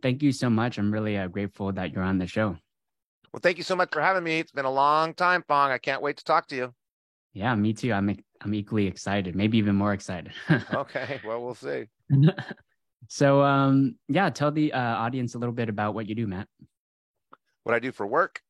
Thank you so much. I'm really grateful that you're on the show. Well, thank you so much for having me. It's been a long time, Fong. I can't wait to talk to you. Yeah, me too. I'm equally excited, maybe even more excited. Okay, well, we'll see. So, yeah, tell the audience a little bit about what you do, Matt. What I do for work?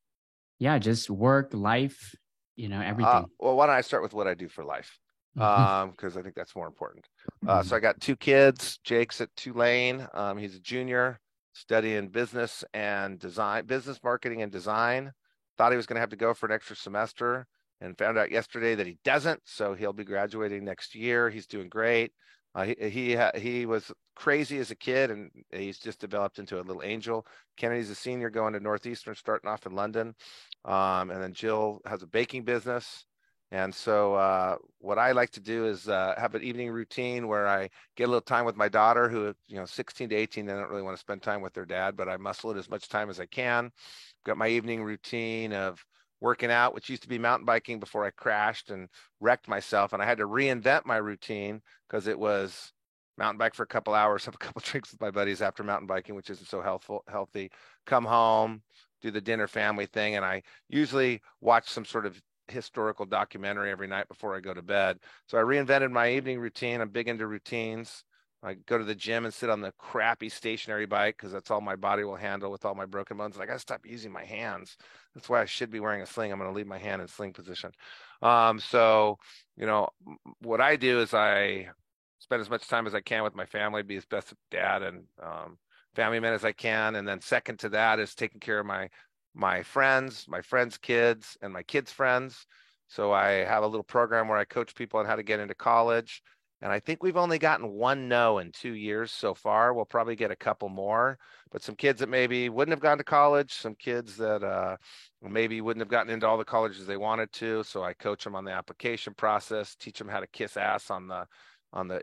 Yeah, just work, life, everything. Well, why don't I start with what I do for life? Because I think that's more important. So I Mhm. got two kids. Jake's at Tulane. He's a junior studying business and design, business marketing and design. Thought he was going to have to go for an extra semester and found out yesterday that he doesn't. So he'll be graduating next year. He's doing great. He was crazy as a kid, and he's just developed into a little angel. Kennedy's a senior going to Northeastern, starting off in London. And then Jill has a baking business. And so what I like to do is have an evening routine where I get a little time with my daughter, who, 16 to 18, they don't really want to spend time with their dad, but I muscle it as much time as I can. Got my evening routine of working out, which used to be mountain biking before I crashed and wrecked myself. And I had to reinvent my routine because it was mountain bike for a couple hours, have a couple drinks with my buddies after mountain biking, which isn't so healthy. Come home, do the dinner family thing, and I usually watch some sort of historical documentary every night before I go to bed. So I reinvented my evening routine. I'm big into routines. I go to the gym and sit on the crappy stationary bike because that's all my body will handle with all my broken bones. And I got to stop using my hands. That's why I should be wearing a sling. I'm going to leave my hand in sling position. So, you know, what I do is I spend as much time as I can with my family, be as best dad and family man as I can. And then second to that is taking care of my friends, my friends' kids, and my kids' friends. So I have a little program where I coach people on how to get into college. And I think we've only gotten one no in 2 years so far. We'll probably get a couple more, but some kids that maybe wouldn't have gone to college, some kids that maybe wouldn't have gotten into all the colleges they wanted to. So I coach them on the application process, teach them how to kiss ass on the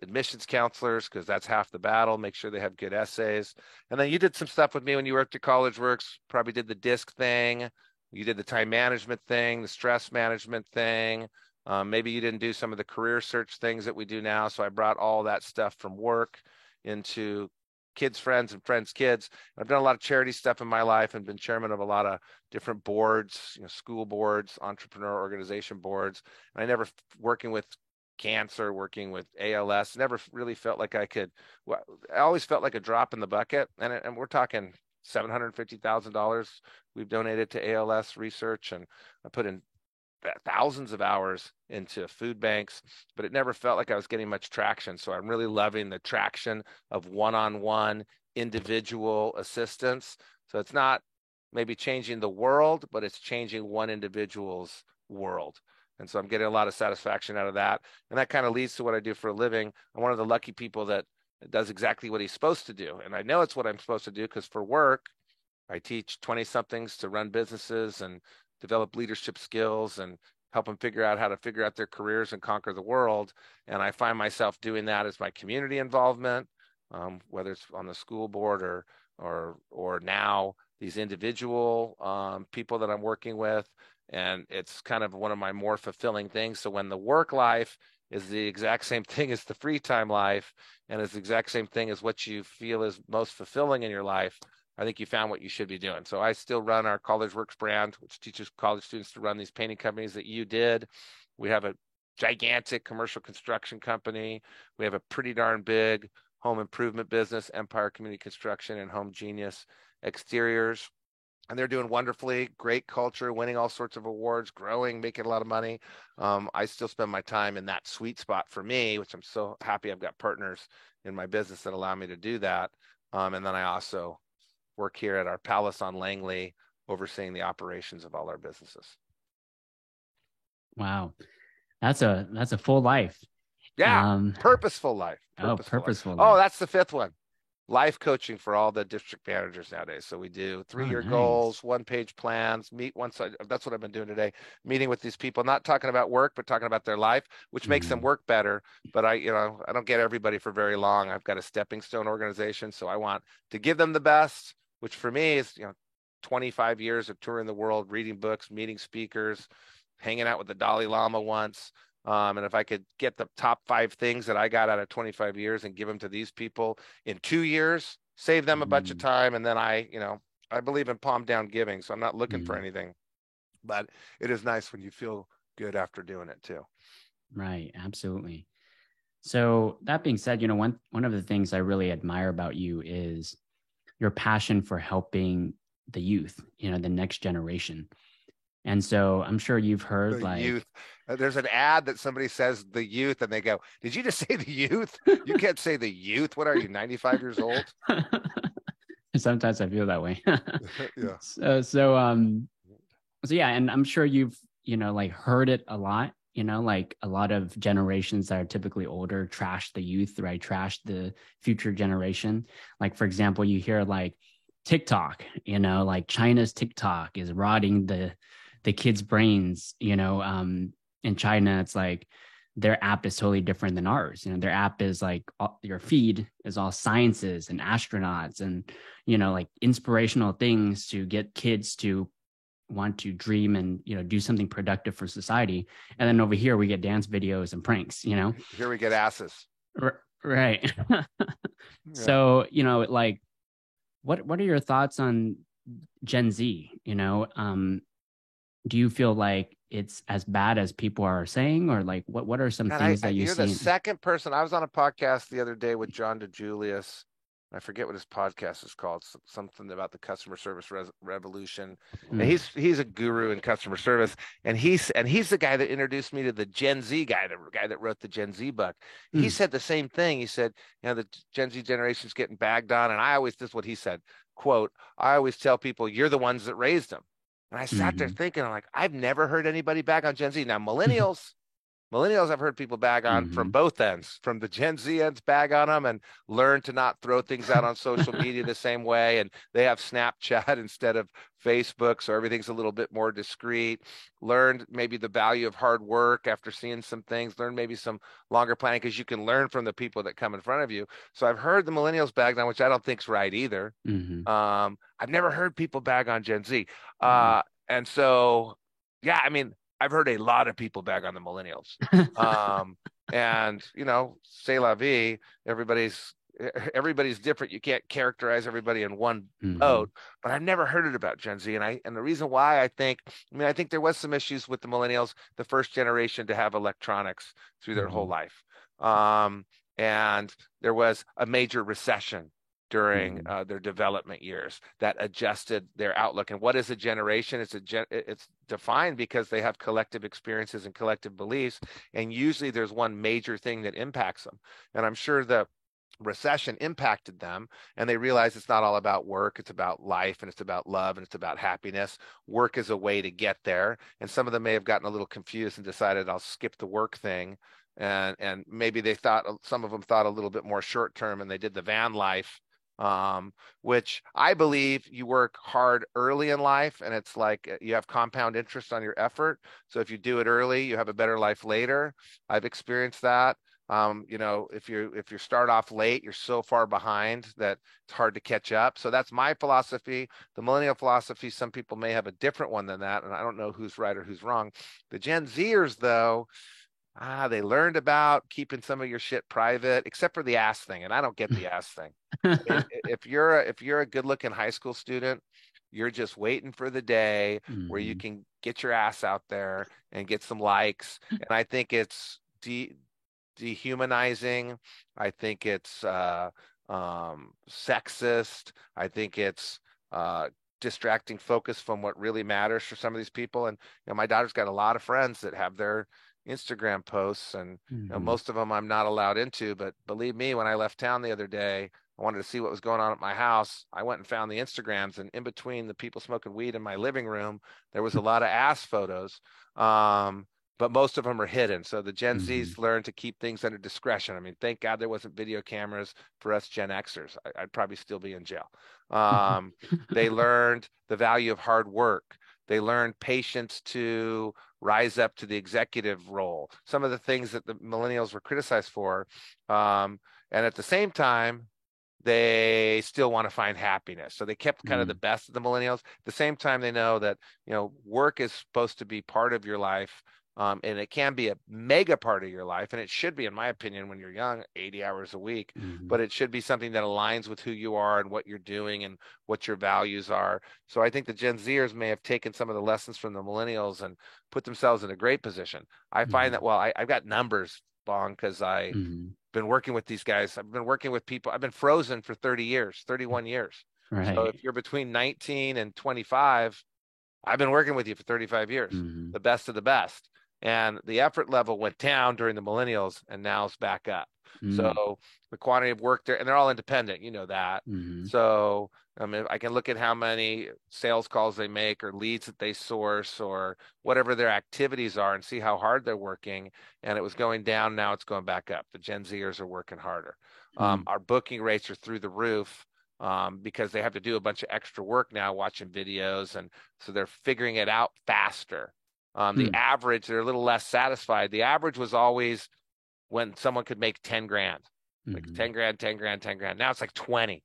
admissions counselors because that's half the battle. Make sure they have good essays. And then you did some stuff with me when you worked at College Works, probably did the disc thing. You did the time management thing, the stress management thing. Maybe you didn't do some of the career search things that we do now. So I brought all that stuff from work into kids' friends and friends' kids. And I've done a lot of charity stuff in my life and been chairman of a lot of different boards, school boards, entrepreneur organization boards. And I never working with cancer, working with ALS, never really felt like I could. Well, I always felt like a drop in the bucket, and we're talking $750,000 we've donated to ALS research, and I put in thousands of hours into food banks, but it never felt like I was getting much traction. So I'm really loving the traction of one-on-one individual assistance. So it's not maybe changing the world, but it's changing one individual's world. And so I'm getting a lot of satisfaction out of that. And that kind of leads to what I do for a living. I'm one of the lucky people that does exactly what he's supposed to do. And I know it's what I'm supposed to do because for work, I teach 20 somethings to run businesses and develop leadership skills and help them figure out how to figure out their careers and conquer the world. And I find myself doing that as my community involvement, whether it's on the school board or now these individual people that I'm working with. And it's kind of one of my more fulfilling things. So when the work life is the exact same thing as the free time life, and is the exact same thing as what you feel is most fulfilling in your life, I think you found what you should be doing. So I still run our College Works brand, which teaches college students to run these painting companies that you did. We have a gigantic commercial construction company. We have a pretty darn big home improvement business, Empire Community Construction and Home Genius Exteriors. And they're doing wonderfully, great culture, winning all sorts of awards, growing, making a lot of money. I still spend my time in that sweet spot for me, which I'm so happy I've got partners in my business that allow me to do that. And then I also work here at our Palace on Langley, overseeing the operations of all our businesses. Wow, that's a full life. Yeah, Um, purposeful life, oh, purposeful life. purposeful Oh, life. that's the fifth one. Life coaching for all the district managers nowadays. So we do Oh, 3 year nice. goals, 1 page plans, meet once. That's what I've been doing today, meeting with these people, not talking about work, but talking about their life, which makes them Mhm. work better. But I don't get everybody for very long. I've got a stepping stone organization. So I want to give them the best, which for me is, 25 years of touring the world, reading books, meeting speakers, hanging out with the Dalai Lama once. And if I could get the top 5 things that I got out of 25 years and give them to these people in 2 years, save them a bunch of Mm, time, and then I believe in palm down giving, so I'm not looking for mm, anything, but it is nice when you feel good after doing it too. right. Absolutely. So that being said, one of the things I really admire about you is your passion for helping the youth, the next generation. And so I'm sure you've heard The like, youth. There's an ad that somebody says the youth, and they go, "Did you just say the youth? You can't say the youth. What are you, 95 years old?" sometimes I feel that way. Yeah. So yeah, and I'm sure you've, like heard it a lot, like a lot of generations that are typically older trash the youth, right? Trash the future generation. Like, for example, you hear like TikTok, like China's TikTok is rotting the kids' brains, in China, it's like their app is totally different than ours. Their app is like your feed is all sciences and astronauts and, like inspirational things to get kids to want to dream and do something productive for society. And then over here we get dance videos and pranks. Here we get asses. Right. Yeah. So like what are your thoughts on Gen Z? Do you feel like it's as bad as people are saying, or like what are some And things that you you're the see? second person. I was on a podcast the other day with John DeJulius. I forget what his podcast is called, something about the customer service revolution. And Mm, he's a guru in customer service, and he's the guy that introduced me to the Gen Z guy, the guy that wrote the Gen Z book. He mm, said the same thing. He said, the Gen Z generation's getting bagged on, and this is what he said, quote, "I always tell people you're the ones that raised them." And I sat there mm-hmm, thinking, I'm like, I've never heard anybody bag on Gen Z. Now, millennials, I've heard people bag on from mm-hmm. both ends, from the Gen Z ends, bag on them and learn to not throw things out on social media the same way. And they have Snapchat instead of Facebook, so everything's a little bit more discreet. Learned maybe the value of hard work after seeing some things, learn maybe some longer planning because you can learn from the people that come in front of you. So I've heard the millennials bag on, which I don't think's right either. Mm-hmm. I've never heard people bag on Gen Z. Mm. And so, yeah, I mean, I've heard a lot of people bag on the millennials. Um, and say la vie, everybody's different. You can't characterize everybody in one Mm-hmm. boat, but I've never heard it about Gen Z. And the reason why I think there was some issues with the millennials, the first generation to have electronics through their whole Mm-hmm. life. Um, and there was a major recession during Mm-hmm. their development years that adjusted their outlook. And what is a generation? It's defined because they have collective experiences and collective beliefs, and usually there's one major thing that impacts them. And I'm sure the recession impacted them, and they realize it's not all about work, it's about life, and it's about love, and it's about happiness. Work is a way to get there, and some of them may have gotten a little confused and decided, I'll skip the work thing. And maybe some of them thought a little bit more short term, and they did the van life, which I believe you work hard early in life, and it's like you have compound interest on your effort. So if you do it early, you have a better life later. I've experienced that. If you start off late, you're so far behind that it's hard to catch up. So that's my philosophy. The millennial philosophy, some people may have a different one than that, and I don't know who's right or who's wrong. The Gen Zers, though, they learned about keeping some of your shit private, except for the ass thing, and I don't get the ass thing. I mean, if you're a good-looking high school student, you're just waiting for the day where you Mm-hmm. can get your ass out there and get some likes. And I think it's dehumanizing. I think it's sexist. I think it's distracting focus from what really matters for some of these people. And my daughter's got a lot of friends that have their Instagram posts, and Mm-hmm. most of them I'm not allowed into. But believe me, when I left town the other day, I wanted to see what was going on at my house. I went and found the Instagrams, and in between the people smoking weed in my living room, there was a lot of ass photos. But most of them are hidden. So the Gen Mm-hmm. Zs learn to keep things under discretion. I mean, thank God there wasn't video cameras for us Gen Xers. I'd probably still be in jail. Um, they learned the value of hard work. They learned patience to rise up to the executive role. Some of the things that the millennials were criticized for. And at the same time, they still want to find happiness. So they kept kind of the Mm-hmm. best of the millennials. At the same time, they know that, work is supposed to be part of your life, And it can be a mega part of your life. And it should be, in my opinion, when you're young, 80 hours a week, but it should be something that aligns with who you are and what you're doing and what your values are. So I think the Gen Zers may have taken some of the lessons from the millennials and put themselves in a great position. I find that, well, I've got numbers, Bong, because I've been working with these guys. I've been working with people. I've been frozen for 30 years, 31 years. Right. So if you're between 19 and 25, I've been working with you for 35 years, the best of the best. And the effort level went down during the millennials and now it's back up. So the quantity of work there, and they're all independent, you know that. So I mean, I can look at how many sales calls they make or leads that they source or whatever their activities are and see how hard they're working. And it was going down. Now it's going back up. The Gen Zers are working harder. Our booking rates are through the roof. Because they have to do a bunch of extra work now watching videos. And so they're figuring it out faster. The average, they're a little less satisfied. The average was always when someone could make 10 grand, like 10 grand, 10 grand, 10 grand. Now it's like 20.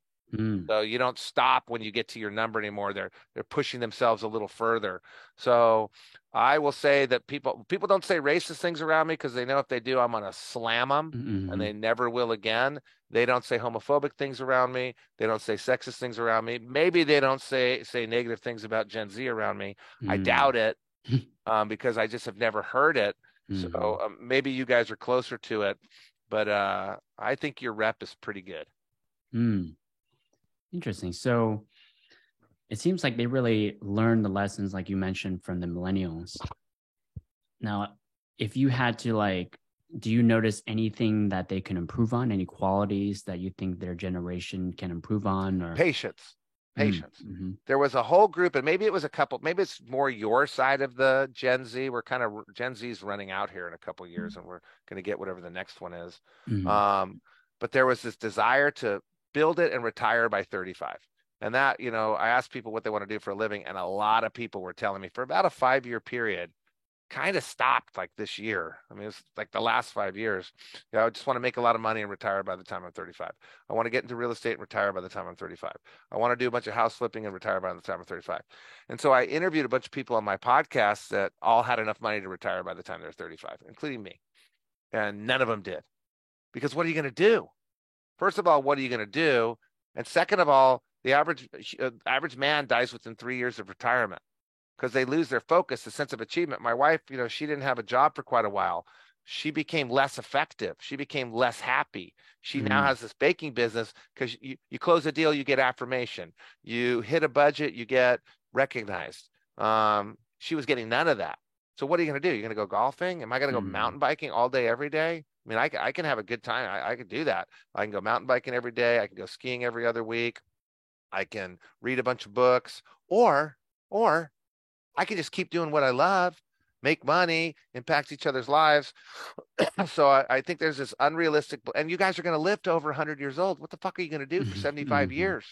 So you don't stop when you get to your number anymore. They're pushing themselves a little further. So I will say that people don't say racist things around me because they know if they do, I'm going to slam them and they never will again. They don't say homophobic things around me. They don't say sexist things around me. Maybe they don't say negative things about Gen Z around me. I doubt it because I just have never heard it. So maybe you guys are closer to it, but I think your rep is pretty good. Interesting. So it seems like they really learned the lessons, like you mentioned, from the millennials. Now, if you had to do you notice anything that they can improve on? Any qualities that you think their generation can improve on? Or patience? There was a whole group, and maybe it was a couple, maybe it's more your side of the Gen Z. Gen Z's running out here in a couple of years and we're going to get whatever the next one is. But there was this desire to build it and retire by 35. And that, I asked people what they want to do for a living. And a lot of people were telling me for about a 5-year period, kind of stopped like this year. I mean, it's like the last 5 years. I just want to make a lot of money and retire by the time I'm 35. I want to get into real estate and retire by the time I'm 35. I want to do a bunch of house flipping and retire by the time I'm 35. And so I interviewed a bunch of people on my podcast that all had enough money to retire by the time they're 35, including me. And none of them did. Because what are you going to do? First of all, what are you going to do? And second of all, the average man dies within 3 years of retirement because they lose their focus, the sense of achievement. My wife, she didn't have a job for quite a while. She became less effective. She became less happy. She now has this baking business because you close a deal, you get affirmation. You hit a budget, you get recognized. She was getting none of that. So what are you going to do? You're going to go golfing? Am I going to go mountain biking all day, every day? I mean, I can have a good time. I can do that. I can go mountain biking every day. I can go skiing every other week. I can read a bunch of books, or I can just keep doing what I love, make money, impact each other's lives. So I think there's this unrealistic, and you guys are going to live to over 100 years old. What the fuck are you going to do for 75 years?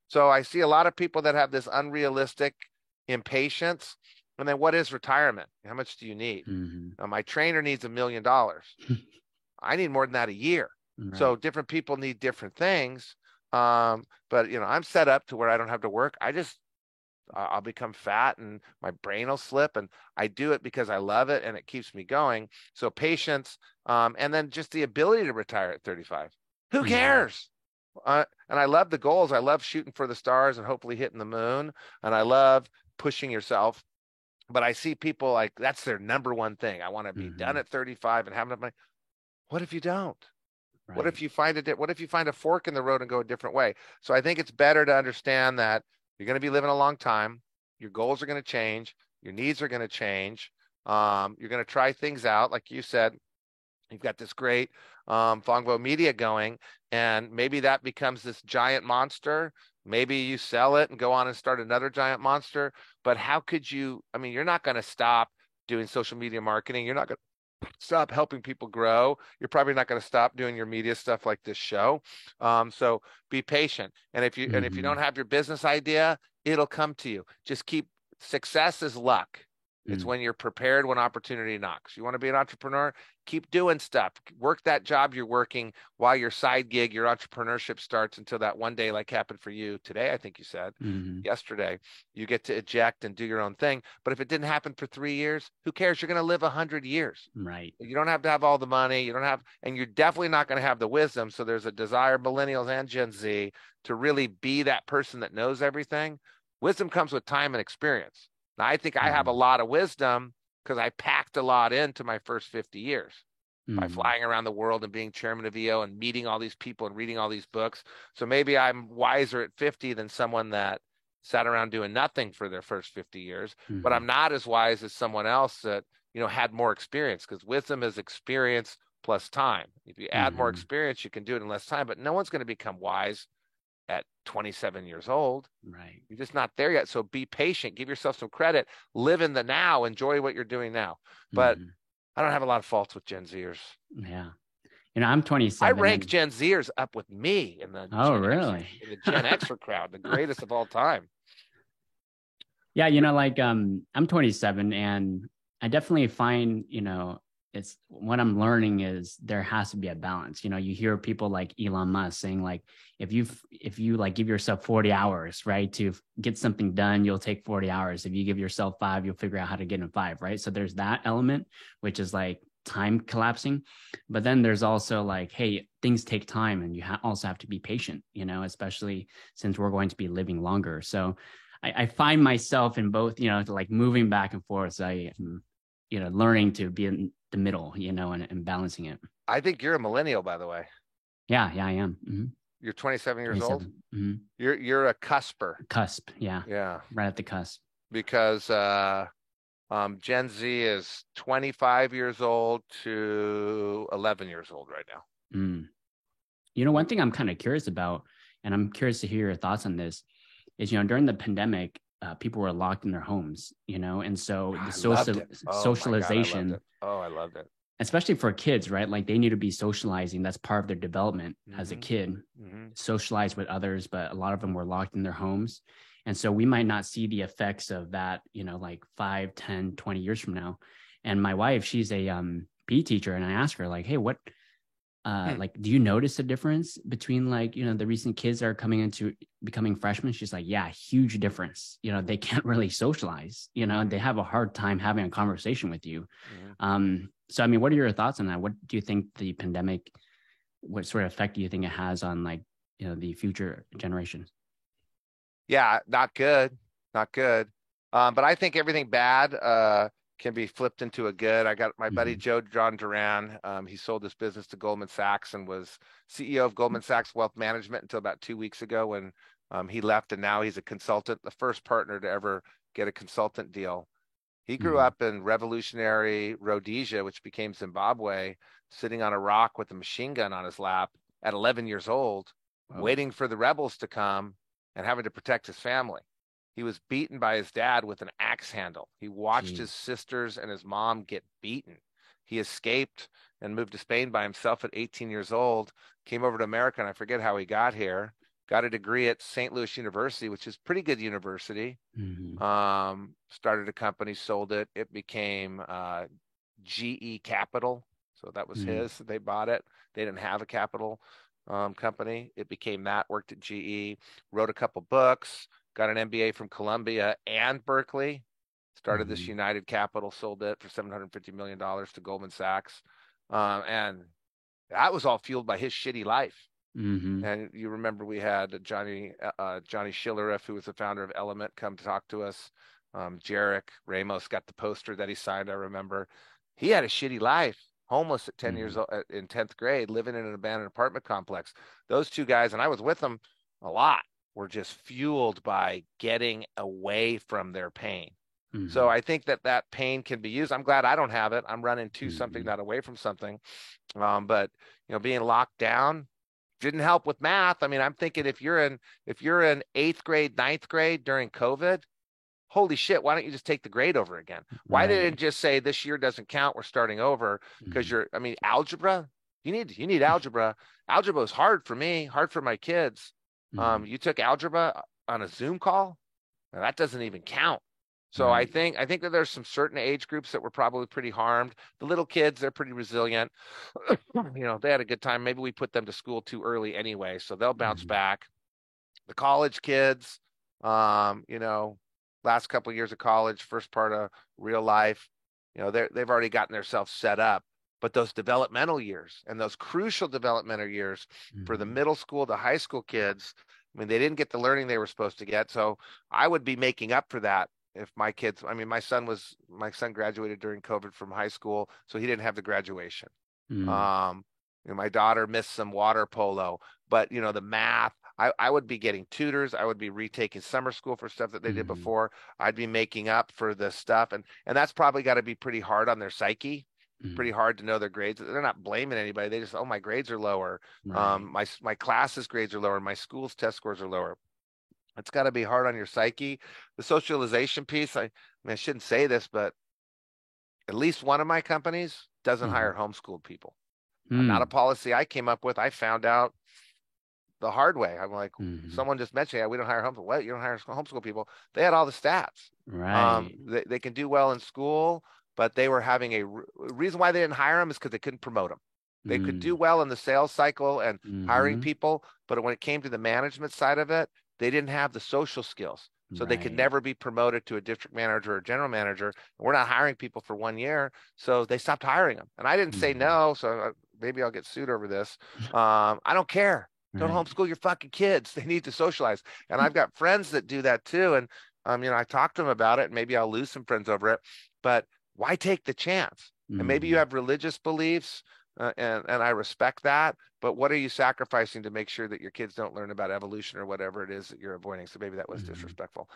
So I see a lot of people that have this unrealistic impatience. And then what is retirement? How much do you need? My trainer needs $1 million. I need more than that a year. Right. So different people need different things. But I'm set up to where I don't have to work. I'll become fat and my brain will slip, and I do it because I love it and it keeps me going. So patience, and then just the ability to retire at 35. Who cares? And I love the goals. I love shooting for the stars and hopefully hitting the moon. And I love pushing yourself. But I see people like that's their number one thing. I want to be done at 35 and have enough money. What if you don't? Right. What if you find a fork in the road and go a different way? So I think it's better to understand that you're going to be living a long time. Your goals are going to change. Your needs are going to change. You're going to try things out. Like you said, you've got this great Fongbo Media going, and maybe that becomes this giant monster. Maybe you sell it and go on and start another giant monster. But how could you? I mean, you're not going to stop doing social media marketing. You're not going to stop helping people grow. You're probably not going to stop doing your media stuff like this show. So be patient. And if you don't have your business idea, it'll come to you. Just success is luck. It's when you're prepared when opportunity knocks. You want to be an entrepreneur? Keep doing stuff. Work that job you're working while your side gig, your entrepreneurship starts until that one day, like happened for you today, I think you said yesterday, you get to eject and do your own thing. But if it didn't happen for 3 years, who cares? You're going to live 100 years. Right. You don't have to have all the money. You don't have, and you're definitely not going to have the wisdom. So there's a desire, millennials and Gen Z, to really be that person that knows everything. Wisdom comes with time and experience. Now, I think I have a lot of wisdom because I packed a lot into my first 50 years by flying around the world and being chairman of EO and meeting all these people and reading all these books. So maybe I'm wiser at 50 than someone that sat around doing nothing for their first 50 years, but I'm not as wise as someone else that, had more experience, because wisdom is experience plus time. If you add more experience, you can do it in less time, but no one's going to become wise at 27 years old. Right. You're just not there yet. So be patient, give yourself some credit, live in the now, enjoy what you're doing now. But I don't have a lot of faults with Gen Zers. Yeah. I'm 27. I rank Gen Zers up with me in the the Gen Xer crowd, the greatest of all time. Yeah, I'm 27, and I definitely find, it's what I'm learning is there has to be a balance. You hear people like Elon Musk saying, like, if you like give yourself 40 hours, right, to get something done, you'll take 40 hours. If you give yourself 5, you'll figure out how to get in 5, right? So there's that element, which is like time collapsing. But then there's also like, hey, things take time, and you also have to be patient, especially since we're going to be living longer. So I find myself in both, like moving back and forth. So I am, learning to be in the middle, and balancing it. I think you're a millennial, by the way. Yeah, I am. You're 27 years 27. Old. You're a cusper. Cusp, yeah. Yeah. Right at the cusp. Because Gen Z is 25 years old to 11 years old right now. One thing I'm kind of curious about, and I'm curious to hear your thoughts on this, is, during the pandemic, people were locked in their homes, and so the socialization. I loved it. Especially for kids, right? Like they need to be socializing. That's part of their development as a kid, socialize with others, but a lot of them were locked in their homes. And so we might not see the effects of that, like 5, 10, 20 years from now. And my wife, she's a PE teacher, and I asked her, like, hey, what, like, do you notice a difference between, like, the recent kids that are coming into becoming freshmen? She's like, yeah, huge difference. They can't really socialize, and they have a hard time having a conversation with you. So, I mean, what are your thoughts on that? What do you think the pandemic, what sort of effect do you think it has on, like, the future generations? Yeah, not good. Not good. But I think everything bad can be flipped into a good. I got my buddy John Duran. He sold his business to Goldman Sachs and was CEO of Goldman Sachs Wealth Management until about 2 weeks ago when he left, and now he's a consultant, the first partner to ever get a consultant deal. He grew up in revolutionary Rhodesia, which became Zimbabwe, sitting on a rock with a machine gun on his lap at 11 years old, waiting for the rebels to come and having to protect his family. He was beaten by his dad with an axe handle. He watched his sisters and his mom get beaten. He escaped and moved to Spain by himself at 18 years old, came over to America, and I forget how he got here, got a degree at St. Louis University, which is a pretty good university. Started a company, sold it. It became GE Capital. So that was his. They bought it. They didn't have a capital company. It became that, worked at GE, wrote a couple books, got an MBA from Columbia and Berkeley, started this United Capital, sold it for $750 million to Goldman Sachs. And that was all fueled by his shitty life. And you remember we had Johnny Schillereff, who was the founder of Element, come to talk to us. Jarek Ramos got the poster that he signed, I remember. He had a shitty life, homeless at 10 years old, in 10th grade, living in an abandoned apartment complex. Those two guys, and I was with them a lot, were just fueled by getting away from their pain. So I think that pain can be used. I'm glad I don't have it. I'm running to something, not away from something. But being locked down didn't help with math. I mean, I'm thinking if you're in 8th grade, 9th grade during COVID, holy shit, why don't you just take the grade over again? Why didn't it just say this year doesn't count, we're starting over? Because algebra, you need algebra. Algebra is hard for me, hard for my kids. You took algebra on a Zoom call? Now, that doesn't even count. So I Right. think that there's some certain age groups that were probably pretty harmed. The little kids, they're pretty resilient. They had a good time. Maybe we put them to school too early anyway, so they'll bounce Mhm. back. The college kids, last couple of years of college, first part of real life, they've already gotten themselves set up. But those developmental years and those crucial developmental years for the Mhm. middle school to high school kids, I mean, they didn't get the learning they were supposed to get. So I would be making up for that if my kids, I mean, my son graduated during COVID from high school, so he didn't have the graduation. Mm. Um, my daughter missed some water polo, but the math, I would be getting tutors. I would be retaking summer school for stuff that they did Mhm. before. I'd be making up for the stuff, and that's probably got to be pretty hard on their psyche. Pretty Mhm. hard to know their grades. They're not blaming anybody. They just, oh, my grades are lower. Right. My classes grades are lower. My school's test scores are lower. It's got to be hard on your psyche. The socialization piece. I mean, I shouldn't say this, but at least one of my companies doesn't hire Mhm. homeschooled people. Not a Mm. policy I came up with. I found out the hard way. I'm like, Mhm. someone just mentioned, yeah, we don't hire homeschool. What? You don't hire homeschool people? They had all the stats. Right. They can do well in school, but they were having reason why they didn't hire them is because they couldn't promote them. They could do Mm. well in the sales cycle and hiring Mhm. people, but when it came to the management side of it, they didn't have the social skills. So they could Right. never be promoted to a district manager or general manager. We're not hiring people for 1 year, so they stopped hiring them. And I didn't say Mhm. no, so maybe I'll get sued over this. I don't care. Don't Right. homeschool your fucking kids. They need to socialize. And I've got friends that do that too. And I talked to them about it, and maybe I'll lose some friends over it. But why take the chance? And maybe you Mhm. have religious beliefs, and I respect that. But what are you sacrificing to make sure that your kids don't learn about evolution or whatever it is that you're avoiding? So maybe that was Mhm. disrespectful.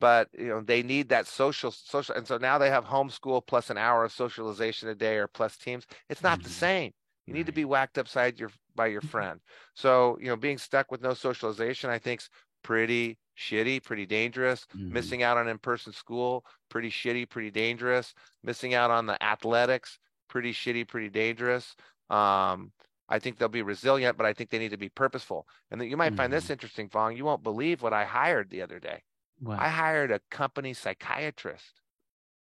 But they need that social, and so now they have homeschool plus an hour of socialization a day or plus teams. It's not the Mhm. same. You need to Right. be whacked upside by your friend. So, being stuck with no socialization, I think, is pretty shitty, pretty dangerous. Mhm. Missing out on in-person school, pretty shitty, pretty dangerous. Missing out on the athletics, pretty shitty, pretty dangerous. Um, I think they'll be resilient, but I think they need to be purposeful. And that you might find this Mhm. interesting, Fong. You won't believe what I hired the other day. I What? hired a company psychiatrist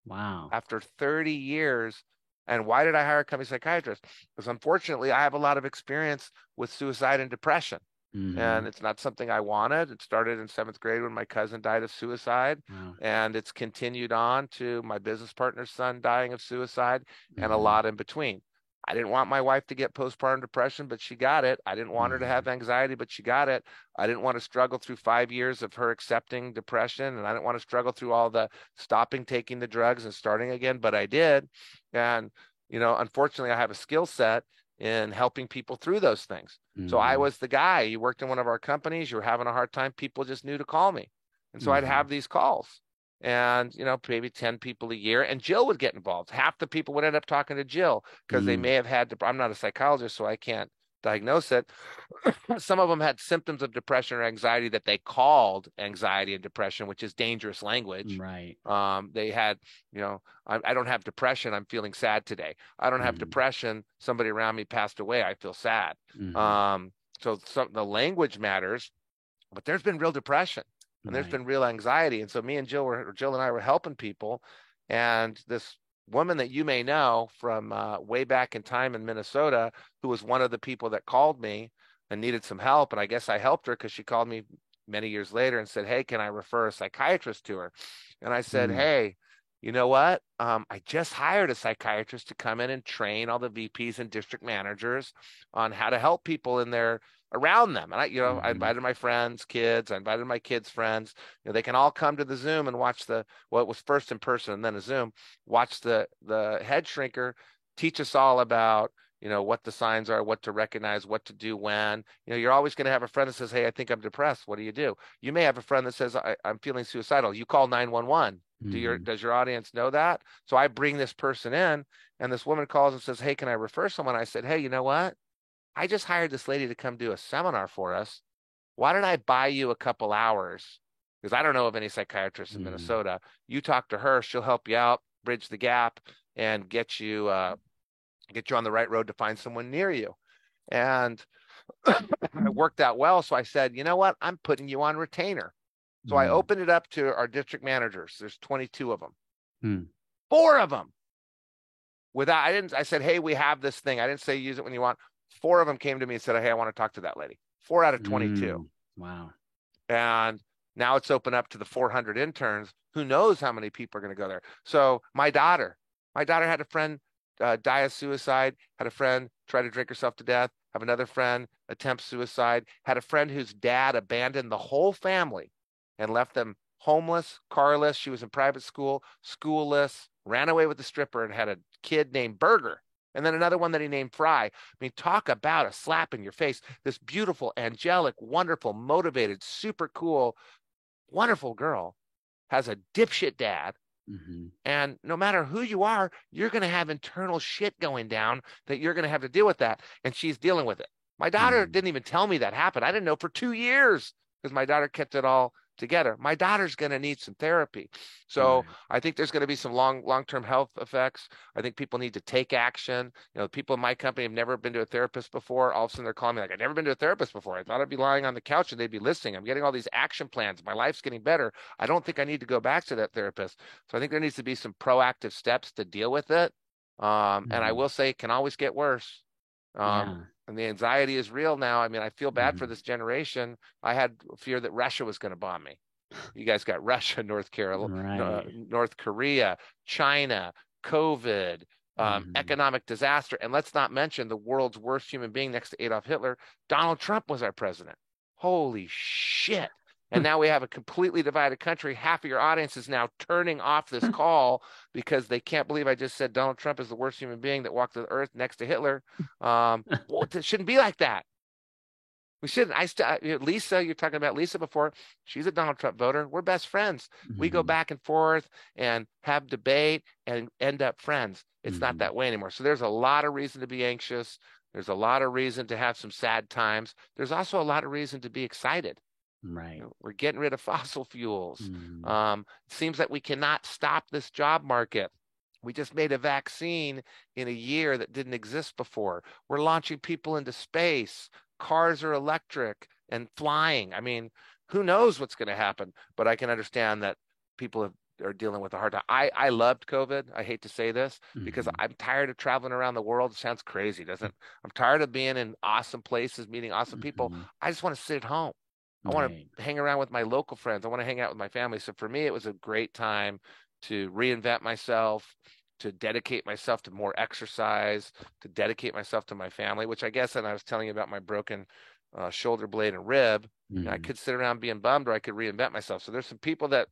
Wow. after 30 years. And why did I hire a company psychiatrist? Because unfortunately, I have a lot of experience with suicide and depression. And Mhm. it's not something I wanted. It started in seventh grade when my cousin died of suicide. Wow. And it's continued on to my business partner's son dying of suicide and a Mhm. lot in between. I didn't want my wife to get postpartum depression, but she got it. I didn't want her to have Mhm. anxiety, but she got it. I didn't want to struggle through 5 years of her accepting depression, and I didn't want to struggle through all the stopping taking the drugs and starting again, but I did. And, unfortunately, I have a skill set in helping people through those things. So I Mhm. was the guy. You worked in one of our companies, you were having a hard time, people just knew to call me. And so I'd Mhm. have these calls and, maybe 10 people a year. And Jill would get involved. Half the people would end up talking to Jill because they may Mm. have had, I'm not a psychologist, so I can't diagnose it. Some of them had symptoms of depression or anxiety that they called anxiety and depression, which is dangerous language. Right. They had, I don't have depression. I'm feeling sad today. I don't have Mhm. depression. Somebody around me passed away. I feel sad. Mhm. Um, so the language matters, but there's been real depression and there's Right. been real anxiety. And so Jill and I were helping people. And this woman that you may know from way back in time in Minnesota, who was one of the people that called me and needed some help. And I guess I helped her because she called me many years later and said, hey, can I refer a psychiatrist to her? And I said, Mm. hey, you know what? I just hired a psychiatrist to come in and train all the VPs and district managers on how to help people in their around them. And I Mhm. invited my friends, kids, I invited my kids' friends. They can all come to the Zoom and watch well, it was first in person and then a Zoom, watch the head shrinker teach us all about, what the signs are, what to recognize, what to do when. You're always going to have a friend that says, hey, I think I'm depressed. What do you do? You may have a friend that says, I'm feeling suicidal. You call 911. Mhm. Does your audience know that? So I bring this person in, and this woman calls and says, hey, can I refer someone? I said, hey, you know what? I just hired this lady to come do a seminar for us. Why don't I buy you a couple hours? Because I don't know of any psychiatrists in Mhm. Minnesota. You talk to her, she'll help you out, bridge the gap, and get you on the right road to find someone near you. And it worked out well. So I said, you know what? I'm putting you on retainer. So I Mm. opened it up to our district managers. There's 22 of them. Mm. 4 of them I said, hey, we have this thing. I didn't say use it when you want. 4 of them came to me and said, hey, I want to talk to that lady. 4 out of 22. Mm. Wow. And now it's open up to the 400 interns. Who knows how many people are going to go there? So my daughter had a friend die of suicide, had a friend try to drink herself to death, have another friend attempt suicide, had a friend whose dad abandoned the whole family and left them homeless, carless. She was in private school, schoolless, ran away with the stripper and had a kid named Burger. And then another one that he named Fry. I mean, talk about a slap in your face. This beautiful, angelic, wonderful, motivated, super cool, wonderful girl has a dipshit dad. Mm-hmm. And no matter who you are, you're going to have internal shit going down that you're going to have to deal with that. And she's dealing with it. My daughter Mm-hmm. didn't even tell me that happened. I didn't know for 2 years because my daughter kept it all together. My daughter's going to need some therapy. So Right. I think there's going to be some long-term health effects. I think people need to take action. People in my company have never been to a therapist before. All of a sudden they're calling me like, I've never been to a therapist before. I thought I'd be lying on the couch and they'd be listening. I'm getting all these action plans. My life's getting better. I don't think I need to go back to that therapist. So I think there needs to be some proactive steps to deal with it. And I Mm-hmm. will say it can always get worse. Yeah. And the anxiety is real now. I mean, I feel bad for Mm-hmm. this generation. I had fear that Russia was going to bomb me. You guys got Russia, North Carolina, Right. North Korea, China, COVID, Mm-hmm. economic disaster, and let's not mention the world's worst human being next to Adolf Hitler. Donald Trump was our president. Holy shit. And now we have a completely divided country. Half of your audience is now turning off this call because they can't believe I just said Donald Trump is the worst human being that walked the earth next to Hitler. Well, it shouldn't be like that. We shouldn't. Lisa, you're talking about Lisa before. She's a Donald Trump voter. We're best friends. We go Mm-hmm. back and forth and have debate and end up friends. It's not Mm-hmm. that way anymore. So there's a lot of reason to be anxious. There's a lot of reason to have some sad times. There's also a lot of reason to be excited. Right. We're getting rid of fossil fuels. Mm-hmm. It seems that we cannot stop this job market. We just made a vaccine in a year that didn't exist before. We're launching people into space. Cars are electric and flying. I mean, who knows what's going to happen? But I can understand that are dealing with a hard time. I loved COVID. I hate to say this because Mm-hmm. I'm tired of traveling around the world. It sounds crazy, doesn't it? I'm tired of being in awesome places, meeting awesome people. Mm-hmm. I just want to sit at home. I want Right. to hang around with my local friends. I want to hang out with my family. So for me, it was a great time to reinvent myself, to dedicate myself to more exercise, to dedicate myself to my family, which I guess, and I was telling you about my broken shoulder blade and rib. I Mm-hmm. could sit around being bummed or I could reinvent myself. So there's some people that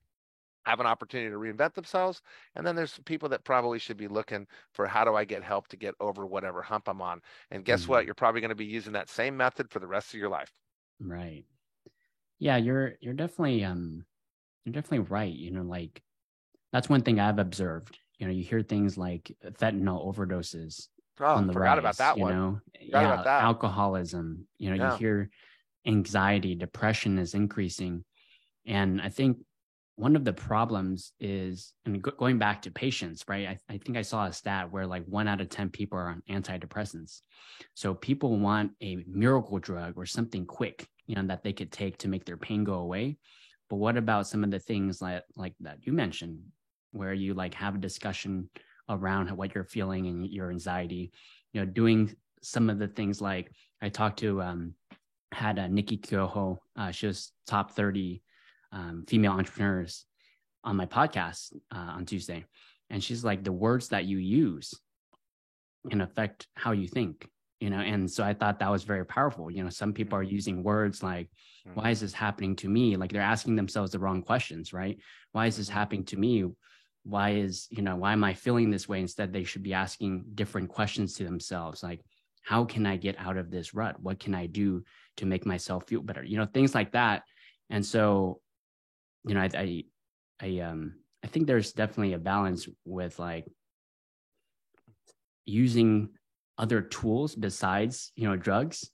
have an opportunity to reinvent themselves. And then there's some people that probably should be looking for how do I get help to get over whatever hump I'm on. And guess what? Mm-hmm. You're probably going to be using that same method for the rest of your life. Right. Yeah, you're definitely right. Like that's one thing I've observed. You hear things like fentanyl overdoses Oh, on the forgot about rise, that one. Forgot about yeah, that. alcoholism, you Yeah. hear anxiety, depression is increasing. And I think one of the problems is, and going back to patients, right? I think I saw a stat where like 1 out of 10 people are on antidepressants. So people want a miracle drug or something quick, that they could take to make their pain go away. But what about some of the things like that you mentioned, where you like have a discussion around what you're feeling and your anxiety, doing some of the things like I talked to had Nikki Kyoho. She was top 30 female entrepreneurs on my podcast on Tuesday. And she's like, the words that you use can affect how you think, And so I thought that was very powerful. Some people are using words like, why is Mm-hmm. this happening to me? Like they're asking themselves the wrong questions, right? Why is this Mm-hmm. happening to me? Why am I feeling this way? Instead, they should be asking different questions to themselves, like, how can I get out of this rut? What can I do to make myself feel better? Things like that. And so, I think there's definitely a balance with like using other tools besides, drugs.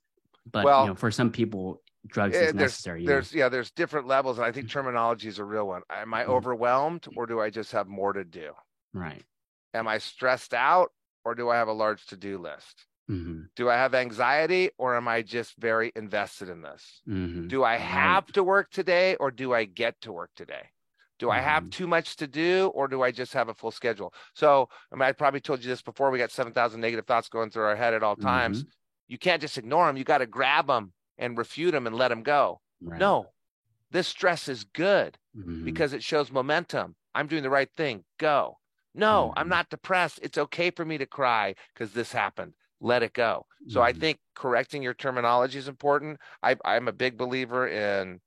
But, Well, for some people, drugs is necessary. there's different levels, and I think terminology is a real one. Am I Mhm. overwhelmed, or do I just have more to do? Right. Am I stressed out, or do I have a large to-do list? Mm-hmm. Do I have anxiety, or am I just very invested in this? Mm-hmm. Do I Right. have to work today, or do I get to work today? Do I have Mm-hmm. too much to do, or do I just have a full schedule? So, I mean, I probably told you this before. We got 7,000 negative thoughts going through our head at all Mm-hmm. times. You can't just ignore them. You got to grab them and refute them and let them go. Right. No, this stress is good Mm-hmm. because it shows momentum. I'm doing the right thing. Go. No, I'm Mm-hmm. not depressed. It's okay for me to cry because this happened. Let it go. So I Mm-hmm. think correcting your terminology is important. I'm a big believer in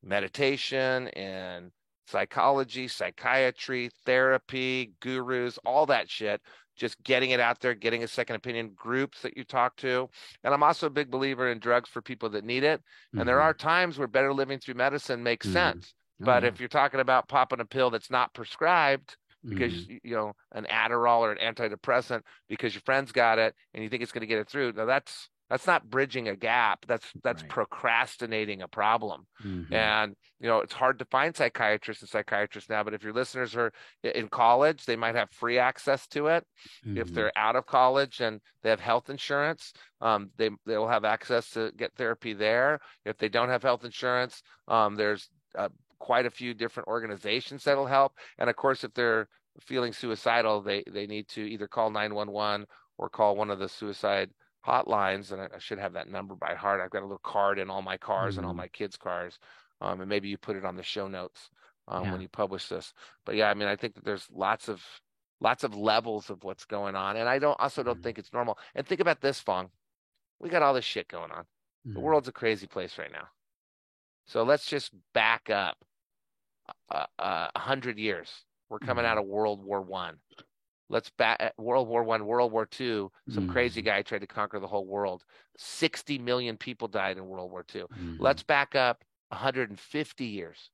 meditation and psychology, psychiatry, therapy, gurus, all that shit. Just getting it out there, getting a second opinion, groups that you talk to. And I'm also a big believer in drugs for people that need it. And there Mm-hmm. are times where better living through medicine makes Mm-hmm. sense. Oh But yeah. if you're talking about popping a pill that's not prescribed, because Mm-hmm. an Adderall or an antidepressant because your friend's got it and you think it's going to get it through. Now that's not bridging a gap. That's Right. procrastinating a problem. Mm-hmm. And it's hard to find psychiatrists now, but if your listeners are in college, they might have free access to it. If Mm-hmm. they're out of college and they have health insurance, they'll have access to get therapy there. If they don't have health insurance, there's quite a few different organizations that'll help. And of course, if they're feeling suicidal, they need to either call 911 or call one of the suicide hotlines. And I should have that number by heart. I've got a little card in all my cars and all Mm-hmm. my kids' cars. And maybe you put it on the show notes when Yeah. you publish this. But yeah, I mean, I think that there's lots of levels of what's going on. And I don't Mm-hmm. think it's normal. And think about this, Fong. We got all this shit going on. The Mm-hmm. world's a crazy place right now. So let's just back up 100 years. We're coming Mm-hmm. out of World War I. Let's back at World War I, World War II. Some crazy Mm-hmm. guy tried to conquer the whole world. 60 million people died in World War II. Mm-hmm. Let's back up 150 years.